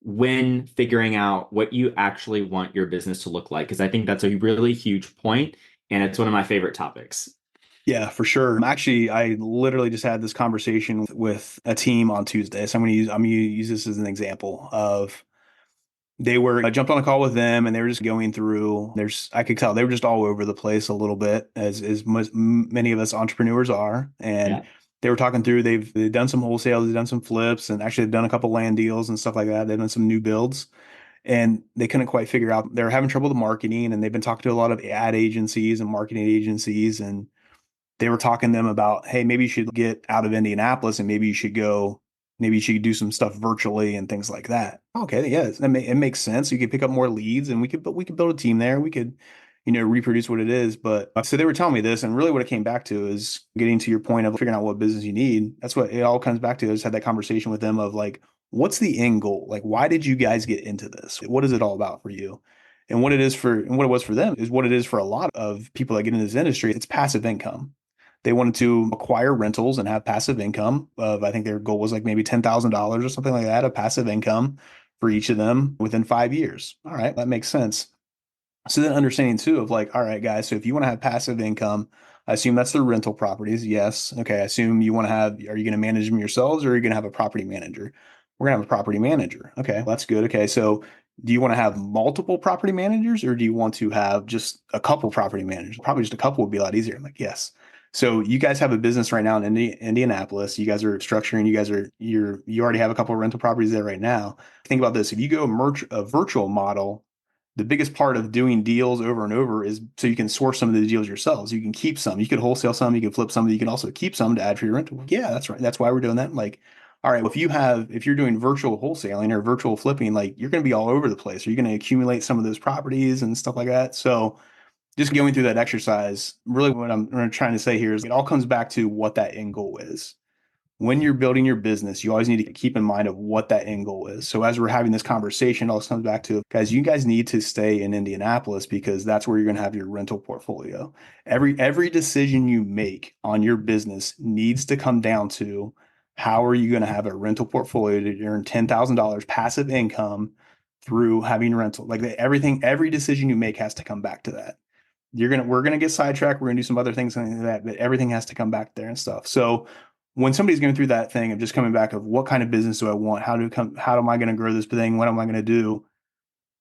when figuring out what you actually want your business to look like? Because I think that's a really huge point, and it's one of my favorite topics. Yeah, for sure. Actually, I literally just had this conversation with a team on Tuesday. So I'm gonna use this as an example of I jumped on a call with them and they were just going through I could tell they were just all over the place a little bit many of us entrepreneurs are. And Yeah. they were talking through, they've done some wholesale, they've done some flips, and actually they've done a couple land deals and stuff like that. They've done some new builds and they couldn't quite figure out, they were having trouble with marketing, and they've been talking to a lot of ad agencies and marketing agencies, and they were talking to them about, hey, maybe you should get out of Indianapolis and maybe you should do some stuff virtually and things like that. Okay, yeah, it makes sense. You could pick up more leads, and we could build a team there. We could, reproduce what it is. But so they were telling me this, and really what it came back to is getting to your point of figuring out what business you need. That's what it all comes back to. I just had that conversation with them of like, what's the end goal? Like, why did you guys get into this? What is it all about for you? And what it was for them is what it is for a lot of people that get into this industry. It's passive income. They wanted to acquire rentals and have passive income of, I think their goal was like maybe $10,000 or something like that, of passive income for each of them within 5 years. All right, that makes sense. So then understanding too of like, all right, guys, so if you want to have passive income I assume that's the rental properties. Yes. Okay. I assume you want to have, are you going to manage them yourselves or are you going to have a property manager? We're going to have a property manager. Okay. Well, that's good. Okay. So do you want to have multiple property managers or do you want to have just a couple property managers? Probably just a couple would be a lot easier. I'm like, yes. So you guys have a business right now in Indianapolis. You guys are structuring, you already have a couple of rental properties there right now. Think about this. If you go a virtual model, the biggest part of doing deals over and over is so you can source some of the deals yourselves. You can keep some. You could wholesale some. You can flip some. You can also keep some to add for your rental. Yeah, that's right. That's why we're doing that. Like, all right, well, if you're doing virtual wholesaling or virtual flipping, like you're going to be all over the place. You're going to accumulate some of those properties and stuff like that. So just going through that exercise, really what I'm trying to say here is it all comes back to what that end goal is. When you're building your business, you always need to keep in mind of what that end goal is. So as we're having this conversation, it all comes back to, guys, you guys need to stay in Indianapolis because that's where you're going to have your rental portfolio. Every decision you make on your business needs to come down to how are you going to have a rental portfolio to earn $10,000 passive income through having rental. Like every decision you make has to come back to that. We're gonna get sidetracked. We're gonna do some other things like that, but everything has to come back there and stuff. So when somebody's going through that thing of just coming back of what kind of business do I want? How am I going to grow this thing? What am I going to do?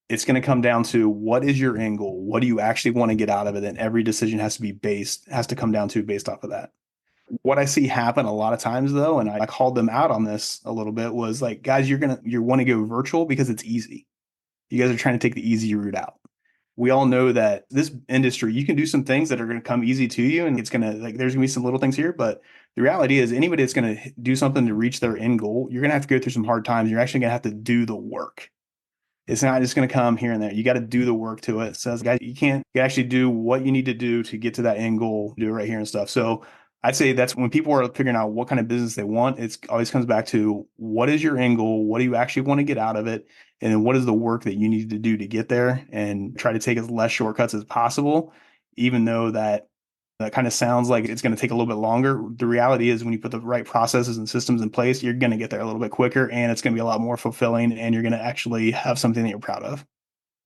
It's going to come down to what is your end goal? What do you actually want to get out of it? And every decision has to come down to based off of that. What I see happen a lot of times though, and I called them out on this a little bit, was like, guys, you want to go virtual because it's easy. You guys are trying to take the easy route out. We all know that this industry, you can do some things that are going to come easy to you. And it's going to, like, there's going to be some little things here. But the reality is, anybody that's going to do something to reach their end goal, you're going to have to go through some hard times. You're actually going to have to do the work. It's not just going to come here and there. You got to do the work to it. It says, guys, you actually do what you need to do to get to that end goal, do it right here and stuff. So I'd say that's when people are figuring out what kind of business they want, it always comes back to what is your end goal? What do you actually want to get out of it? And then what is the work that you need to do to get there, and try to take as less shortcuts as possible, even though that kind of sounds like it's going to take a little bit longer. The reality is when you put the right processes and systems in place, you're going to get there a little bit quicker, and it's going to be a lot more fulfilling, and you're going to actually have something that you're proud of.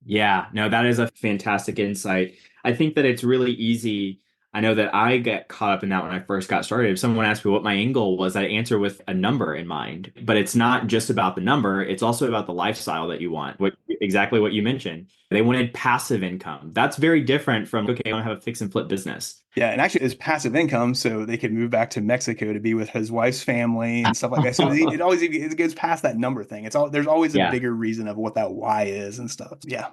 Yeah, no, that is a fantastic insight. I think that it's really easy. I know that I get caught up in that when I first got started. If someone asked me what my end goal was, I'd answer with a number in mind. But it's not just about the number, it's also about the lifestyle that you want. Exactly what you mentioned. They wanted passive income. That's very different from, okay, I want to have a fix and flip business. Yeah, and actually it's passive income, so they could move back to Mexico to be with his wife's family and stuff like that. So it goes past that number thing. There's always a Yeah. bigger reason of what that why is and stuff. Yeah.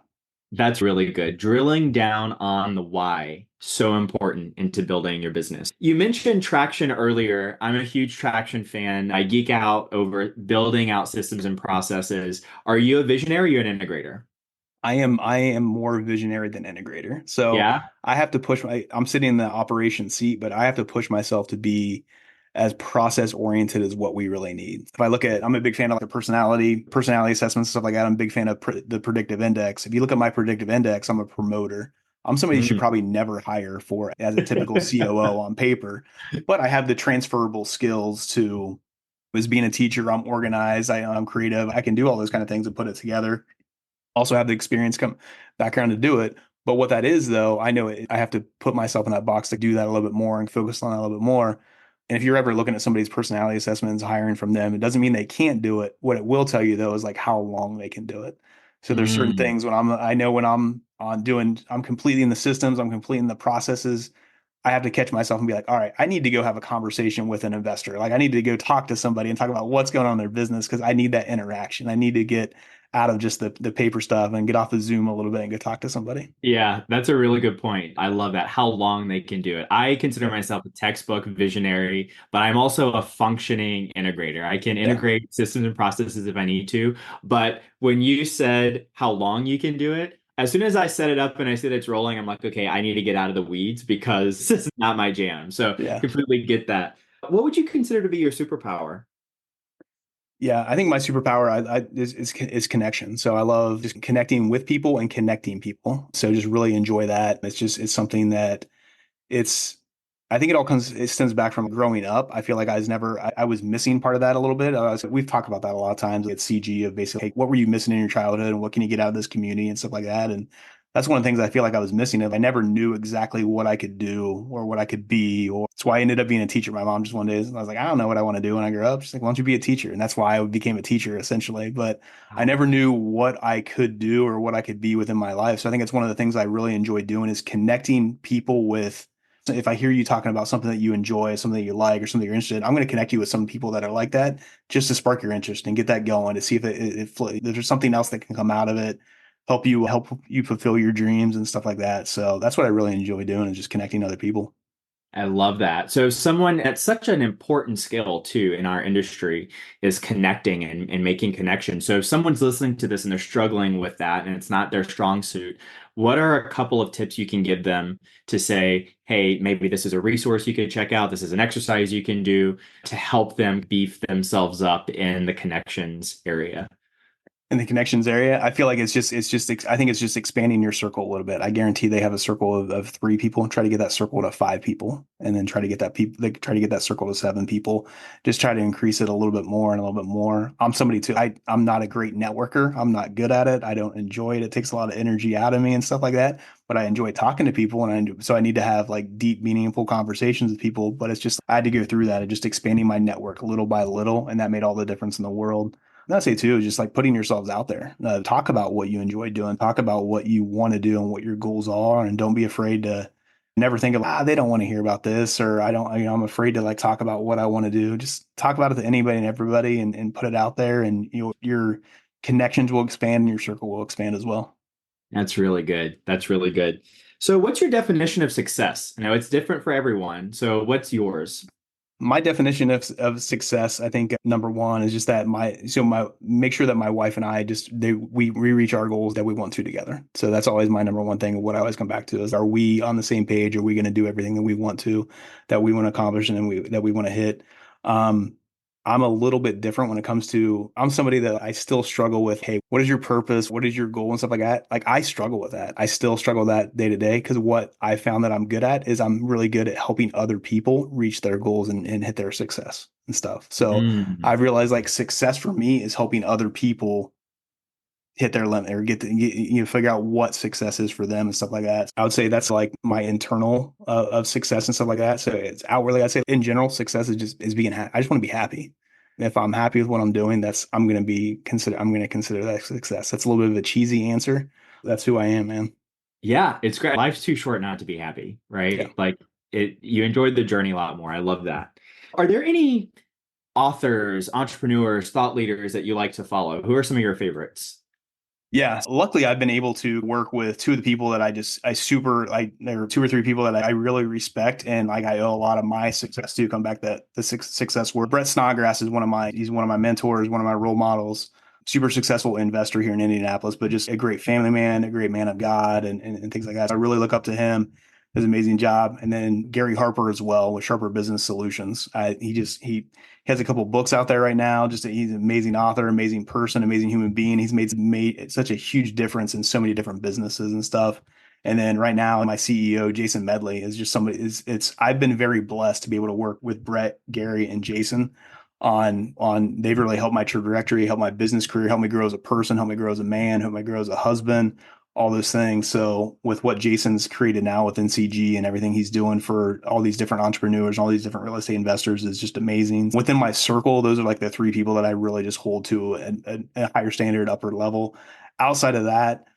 That's really good. Drilling down on the why, so important into building your business. You mentioned traction earlier. I'm a huge traction fan. I geek out over building out systems and processes. Are you a visionary or an integrator? I am more visionary than integrator. So Yeah. I have to I'm sitting in the operation seat, but I have to push myself to be as process oriented as what we really need. If I look at, I'm a big fan of the personality assessments, stuff like that. I'm a big fan of the predictive index. If you look at my predictive index, I'm a promoter. I'm somebody you should probably never hire for as a typical COO on paper, but I have the transferable skills to, as being a teacher, I'm organized, I'm creative, I can do all those kind of things and put it together. Also have the background to do it. But what that is, though, I know I have to put myself in that box to do that a little bit more and focus on that a little bit more. And if you're ever looking at somebody's personality assessments, hiring from them, it doesn't mean they can't do it. What it will tell you, though, is like how long they can do it. So there's certain things I know when I'm I'm completing the systems, I'm completing the processes, I have to catch myself and be like, all right, I need to go have a conversation with an investor. Like I need to go talk to somebody and talk about what's going on in their business because I need that interaction. I need to get out of just the paper stuff and get off the Zoom a little bit and go talk to somebody. Yeah, that's a really good point. I love that. How long they can do it. I consider myself a textbook visionary, but I'm also a functioning integrator. I can integrate systems and processes if I need to. But when you said how long you can do it, as soon as I set it up and I see that it's rolling, I'm like, okay, I need to get out of the weeds because this is not my jam. So completely get that. What would you consider to be your superpower? Yeah, I think my superpower is connection. So I love just connecting with people and connecting people. So just really enjoy that. It's something that I think it stems back from growing up. I feel like I was missing part of that a little bit. We've talked about that a lot of times at CG of basically, hey, what were you missing in your childhood and what can you get out of this community and stuff like that. And that's one of the things I feel like I was missing. I never knew exactly what I could do or what I could be. Or that's why I ended up being a teacher. My mom just one day, I was like, I don't know what I want to do when I grow up. She's like, why don't you be a teacher? And that's why I became a teacher essentially. But I never knew what I could do or what I could be within my life. So I think it's one of the things I really enjoy doing is connecting people with. So if I hear you talking about something that you enjoy, something that you like, or something you're interested in, I'm going to connect you with some people that are like that just to spark your interest and get that going to see if there's something else that can come out of it, help you fulfill your dreams and stuff like that. So that's what I really enjoy doing is just connecting other people. I love that. So someone that's such an important skill too in our industry is connecting and making connections. So if someone's listening to this and they're struggling with that and it's not their strong suit, what are a couple of tips you can give them to say, hey, maybe this is a resource you could check out. This is an exercise you can do to help them beef themselves up in the connections area? In the connections area, I feel like I think it's just expanding your circle a little bit. I guarantee they have a circle of 3 people and try to get that circle to 5 people and then try to get that circle to 7 people. Just try to increase it a little bit more and a little bit more. I'm somebody too. I'm not a great networker. I'm not good at it. I don't enjoy it. It takes a lot of energy out of me and stuff like that. But I enjoy talking to people so I need to have like deep, meaningful conversations with people. But it's just, I had to go through that and just expanding my network little by little. And that made all the difference in the world. And I'd say too, is just like putting yourselves out there. Talk about what you enjoy doing. Talk about what you want to do and what your goals are, and don't be afraid to never think of they don't want to hear about this, or I don't. I'm afraid to like talk about what I want to do. Just talk about it to anybody and everybody, and put it out there, and your connections will expand and your circle will expand as well. That's really good. That's really good. So what's your definition of success? I know it's different for everyone. So what's yours? My definition of success, I think number one is just that make sure that my wife and I we reach our goals that we want to together. So that's always my number one thing. What I always come back to is, are we on the same page? Are we going to do everything that we want to, that we want to accomplish and that we want to hit? I'm a little bit different when it comes to, I'm somebody that I still struggle with, hey, what is your purpose? What is your goal and stuff like that? Like I struggle with that. I still struggle with that day to day, because what I found that I'm good at is I'm really good at helping other people reach their goals and hit their success and stuff. So Mm. I've realized like success for me is helping other people hit their limit or figure out what success is for them and stuff like that. I would say that's like my internal of success and stuff like that. So it's outwardly, I'd say in general, success is being happy. I just want to be happy. If I'm happy with what I'm doing, I'm going to consider that success. That's a little bit of a cheesy answer. That's who I am, man. Yeah, it's great. Life's too short not to be happy, right? Yeah. Like you enjoyed the journey a lot more. I love that. Are there any authors, entrepreneurs, thought leaders that you like to follow? Who are some of your favorites? Yeah. Luckily, I've been able to work with 2 of the people that there are 2 or 3 people that I really respect. And like, I owe a lot of my success to. Come back that the success word. Brett Snodgrass is he's one of my mentors, one of my role models, super successful investor here in Indianapolis, but just a great family man, a great man of God and things like that. So I really look up to him. Does an amazing job. And then Gary Harper as well with Sharper Business Solutions. He has a couple of books out there right now. He's an amazing author, amazing person, amazing human being. He's made such a huge difference in so many different businesses and stuff. And then right now, my CEO, Jason Medley, is just somebody. I've been very blessed to be able to work with Brett, Gary, and Jason on. They've really helped my trajectory, helped my business career, helped me grow as a person, helped me grow as a man, helped me grow as a husband, all those things. So with what Jason's created now with NCG and everything he's doing for all these different entrepreneurs, all these different real estate investors is just amazing. Within my circle, those are like the 3 people that I really just hold to a higher standard, upper level. Outside of that,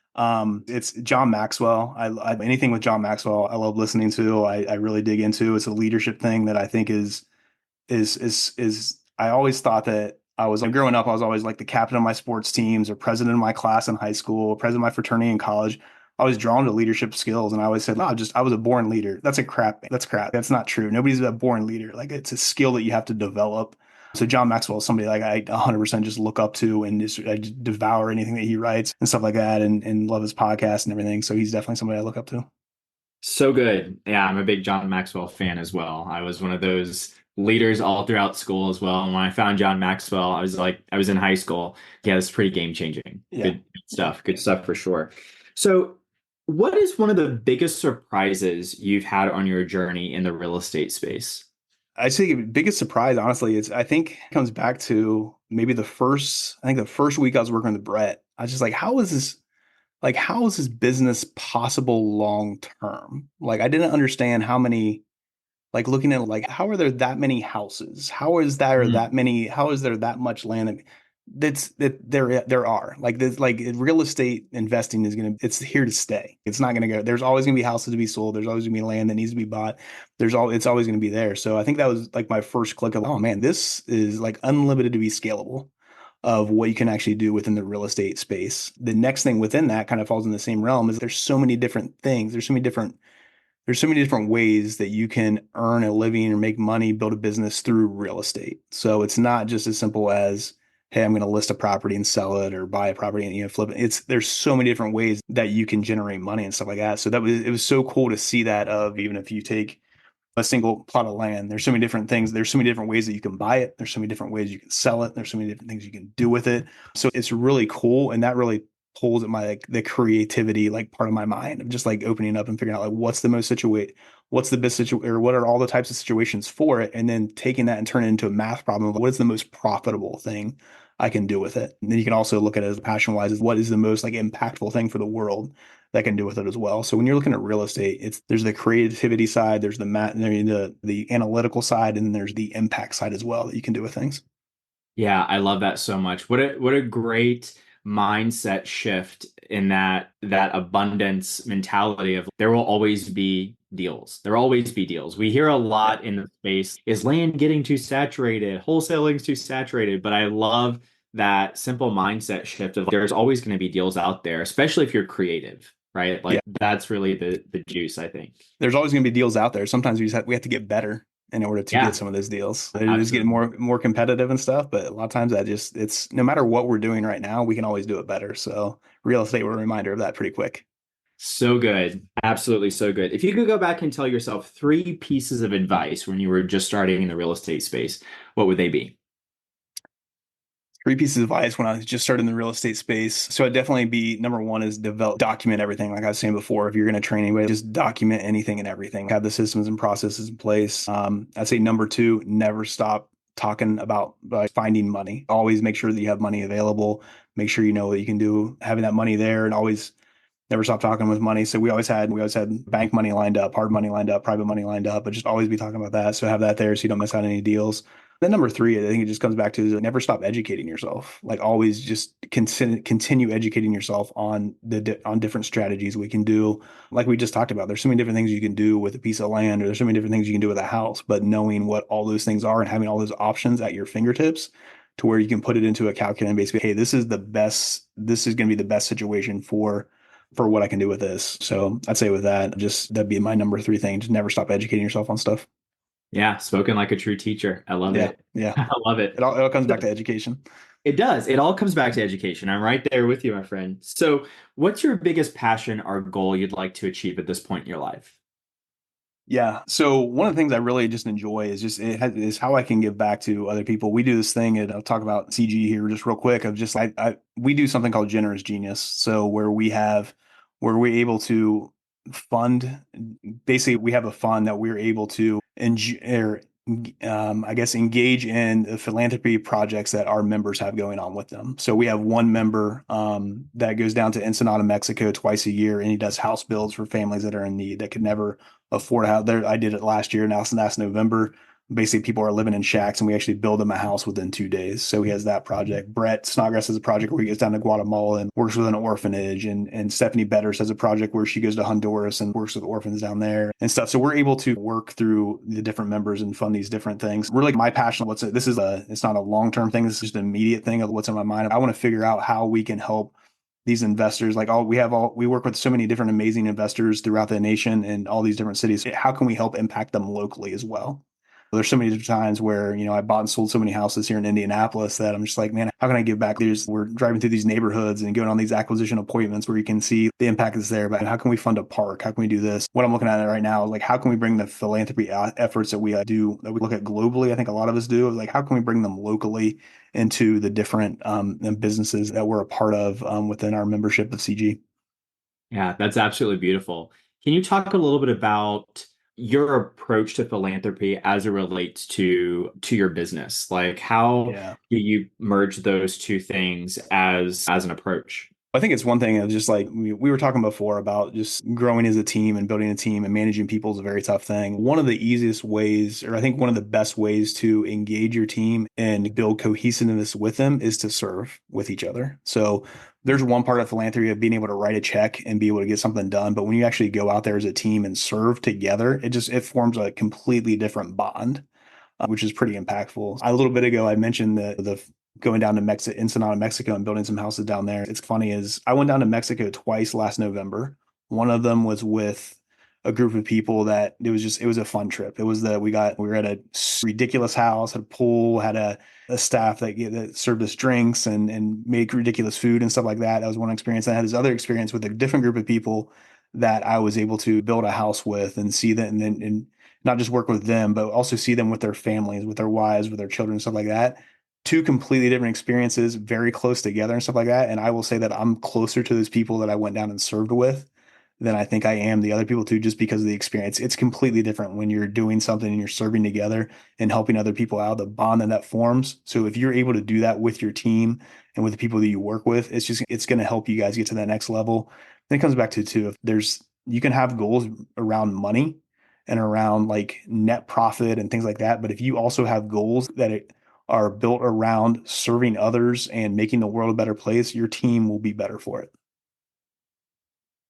it's John Maxwell. Anything with John Maxwell, I love listening to. I really dig into. It's a leadership thing that I think is I always thought that growing up, I was always like the captain of my sports teams or president of my class in high school, or president of my fraternity in college. I was drawn to leadership skills, and I always said, "No, I was a born leader." That's crap. That's not true. Nobody's a born leader. Like it's a skill that you have to develop. So John Maxwell is somebody like I 100% just look up to, and I just devour anything that he writes and stuff like that, and love his podcast and everything. So he's definitely somebody I look up to. So good. Yeah, I'm a big John Maxwell fan as well. I was one of those leaders all throughout school as well. And when I found John Maxwell, I was in high school. Yeah, it's pretty game changing. Yeah. Good stuff. Good stuff for sure. So, what is one of the biggest surprises you've had on your journey in the real estate space? I say the biggest surprise, honestly, I think it comes back to maybe the first week I was working with Brett. I was just like, how is this? like, how is this business possible long term? Like, I didn't understand how many, like looking at like, how are there that many houses? How is there Mm. that many, how is there that much land? There are like this, like real estate investing is gonna, it's here to stay. It's not gonna go. There's always gonna be houses to be sold. There's always gonna be land that needs to be bought. It's always gonna be there. So I think that was like my first click of, oh man, this is like unlimited to be scalable of what you can actually do within the real estate space. The next thing within that kind of falls in the same realm is there's so many different things. There's so many different ways that you can earn a living or make money, build a business through real estate. So it's not just as simple as, hey, I'm going to list a property and sell it, or buy a property and flip it. There's so many different ways that you can generate money and stuff like that. So it was so cool to see that, of even if you take a single plot of land, there's so many different things. There's so many different ways that you can buy it. There's so many different ways you can sell it. There's so many different things you can do with it. So it's really cool. And that really pulls at my, like, the creativity, like, part of my mind of just like opening up and figuring out like what's the best situation, or what are all the types of situations for it, and then taking that and turning it into a math problem of what is the most profitable thing I can do with it. And then you can also look at it as passion wise, as what is the most like impactful thing for the world that can do with it as well. So when you're looking at real estate, there's the creativity side, there's the analytical side, and then there's the impact side as well that you can do with things. Yeah, I love that so much. What a great mindset shift in that abundance mentality of there will always be deals. There will always be deals. We hear a Yeah. lot in the space, is land getting too saturated? Wholesaling's too saturated. But I love that simple mindset shift of there's always going to be deals out there, especially if you're creative, right? Yeah. Like that's really the juice, I think. There's always going to be deals out there. Sometimes we have to get better in order to get Yeah, some of those deals. They're just getting absolutely. more competitive and stuff. But a lot of times it's no matter what we're doing right now, we can always do it better. So real estate were a reminder of that pretty quick. So good. Absolutely so good. If you could go back and tell yourself three pieces of advice when you were just starting in the real estate space, what would they be? Three pieces of advice when I was just starting in the real estate space. So I'd definitely be, number one is document everything. Like I was saying before, if you're going to train anybody, just document anything and everything. Have the systems and processes in place. I'd say number two, never stop talking about finding money. Always make sure that you have money available. Make sure you know what you can do, having that money there, and always never stop talking with money. So we always had bank money lined up, hard money lined up, private money lined up, but just always be talking about that. So have that there so you don't miss out on any deals. Then number three, I think it just comes back to is never stop educating yourself. Like always just continue educating yourself on on different strategies we can do. Like we just talked about, there's so many different things you can do with a piece of land, or there's so many different things you can do with a house, but knowing what all those things are and having all those options at your fingertips to where you can put it into a calculator and basically, hey, this is going to be the best situation for what I can do with this. So I'd say with that, just that'd be my number three thing. Just never stop educating yourself on stuff. Yeah, spoken like a true teacher. I love Yeah. it. Yeah. I love it. It all comes back to education. It does. It all comes back to education. I'm right there with you, my friend. So, what's your biggest passion or goal you'd like to achieve at this point in your life? Yeah. So one of the things I really just enjoy is is how I can give back to other people. We do this thing, and I'll talk about CG here just real quick. Of just we do something called Generous Genius. So where we're able to fund, basically we have a fund that we're able to I guess engage in the philanthropy projects that our members have going on with them. So we have one member that goes down to Ensenada, Mexico twice a year, and he does house builds for families that are in need that could never afford a house. There, I did it last year. Now, last November, basically people are living in shacks, and we actually build them a house within 2 days. So he has that project. Brett Snodgrass has a project where he goes down to Guatemala and works with an orphanage, and Stephanie Betters has a project where she goes to Honduras and works with orphans down there and stuff. So we're able to work through the different members and fund these different things. Really, my passion. It's not a long term thing. This is just an immediate thing of what's in my mind. I want to figure out how we can help these investors. Like we work with so many different amazing investors throughout the nation and all these different cities. How can we help impact them locally as well? There's so many different times where, I bought and sold so many houses here in Indianapolis that I'm just like, man, how can I give back? We're driving through these neighborhoods and going on these acquisition appointments where you can see the impact that's there. But how can we fund a park? How can we do this? What I'm looking at right now is like, how can we bring the philanthropy efforts that we do, that we look at globally? I think a lot of us do. Like, how can we bring them locally into the different businesses that we're a part of within our membership of CG? Yeah, that's absolutely beautiful. Can you talk a little bit about your approach to philanthropy as it relates to your business? Like how Yeah. do you merge those two things as an approach? I think it's one thing of just like we were talking before about just growing as a team and building a team and managing people is a very tough thing. One of the easiest ways, or I think one of the best ways to engage your team and build cohesiveness with them is to serve with each other. So there's one part of philanthropy of being able to write a check and be able to get something done. But when you actually go out there as a team and serve together, it forms a completely different bond, which is pretty impactful. A little bit ago, I mentioned the going down to Ensenada, Mexico, and building some houses down there. It's funny is I went down to Mexico twice last November. One of them was with a group of people that it was a fun trip. It was we were at a ridiculous house, had a pool, had a staff that served us drinks and made ridiculous food and stuff like that. That was one experience. I had this other experience with a different group of people that I was able to build a house with and see that and not just work with them, but also see them with their families, with their wives, with their children, stuff like that. Two completely different experiences, very close together and stuff like that. And I will say that I'm closer to those people that I went down and served with than I think I am the other people too, just because of the experience. It's completely different when you're doing something and you're serving together and helping other people out, the bond that forms. So if you're able to do that with your team and with the people that you work with, it's going to help you guys get to that next level. And it comes back to too, if you can have goals around money and around like net profit and things like that. But if you also have goals that are built around serving others and making the world a better place, your team will be better for it.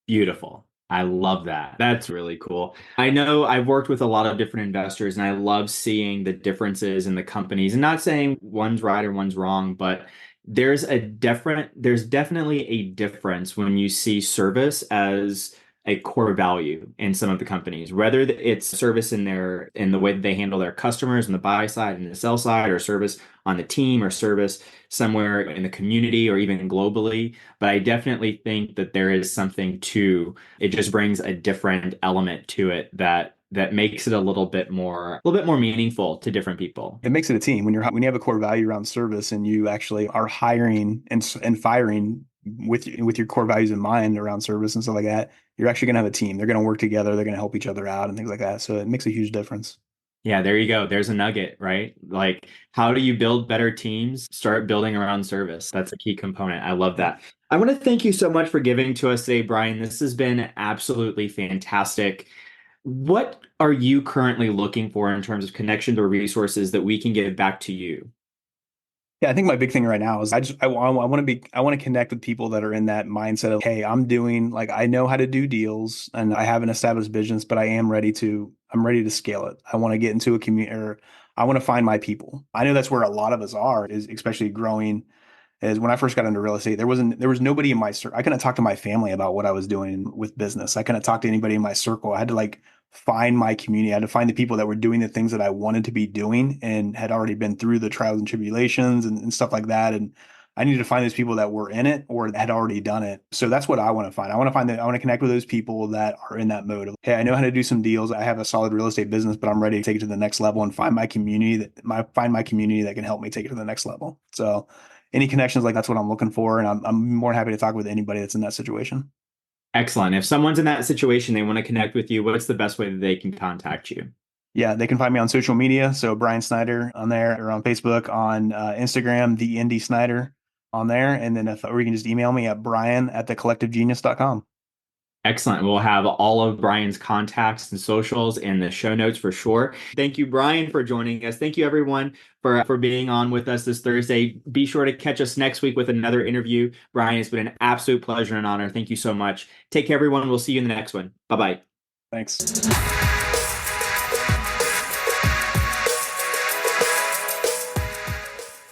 Beautiful. I love that. That's really cool. I know I've worked with a lot of different investors and I love seeing the differences in the companies and not saying one's right or one's wrong, but there's definitely a difference when you see service as a core value in some of the companies, whether it's service in the way that they handle their customers on the buy side and the sell side, or service on the team, or service somewhere in the community or even globally. But I definitely think that there is something to it, just brings a different element to it that makes it a little bit more meaningful to different people. It makes it a team when you have a core value around service and you actually are hiring and firing with your core values in mind around service and stuff like that. You're actually going to have a team. They're going to work together. They're going to help each other out and things like that. So it makes a huge difference. Yeah, there you go. There's a nugget, right? Like, how do you build better teams? Start building around service. That's a key component. I love that. I want to thank you so much for giving to us today, Brian. This has been absolutely fantastic. What are you currently looking for in terms of connections or resources that we can give back to you? Yeah, I think my big thing right now is I want to connect with people that are in that mindset of, hey, I know how to do deals and I have an established business, but I'm ready to scale it. I want to get into a community, or I want to find my people. I know that's where a lot of us are, is especially growing. Is when I first got into real estate, there was nobody in my circle. I couldn't talk to my family about what I was doing with business. I couldn't talk to anybody in my circle. I had to find my community. I had to find the people that were doing the things that I wanted to be doing and had already been through the trials and tribulations and stuff like that. And I needed to find those people that were in it or had already done it. So that's what I want to find. I want to connect with those people that are in that mode of, hey, I know how to do some deals. I have a solid real estate business, but I'm ready to take it to the next level and find my community that can help me take it to the next level. So any connections, that's what I'm looking for. And I'm more than happy to talk with anybody that's in that situation. Excellent. If someone's in that situation, they want to connect with you, what's the best way that they can contact you? Yeah, they can find me on social media. So Brian Snider on there, or on Facebook, on Instagram, the Indy Snider on there. And then or you can just email me at brian@thecollectivegenius.com. Excellent. We'll have all of Brian's contacts and socials in the show notes for sure. Thank you, Brian, for joining us. Thank you, everyone, for being on with us this Thursday. Be sure to catch us next week with another interview. Brian, it's been an absolute pleasure and honor. Thank you so much. Take care, everyone. We'll see you in the next one. Bye-bye. Thanks.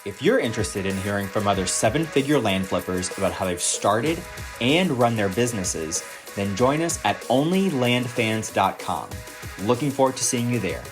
If you're interested in hearing from other seven-figure land flippers about how they've started and run their businesses, then join us at OnlyLandFans.com. Looking forward to seeing you there.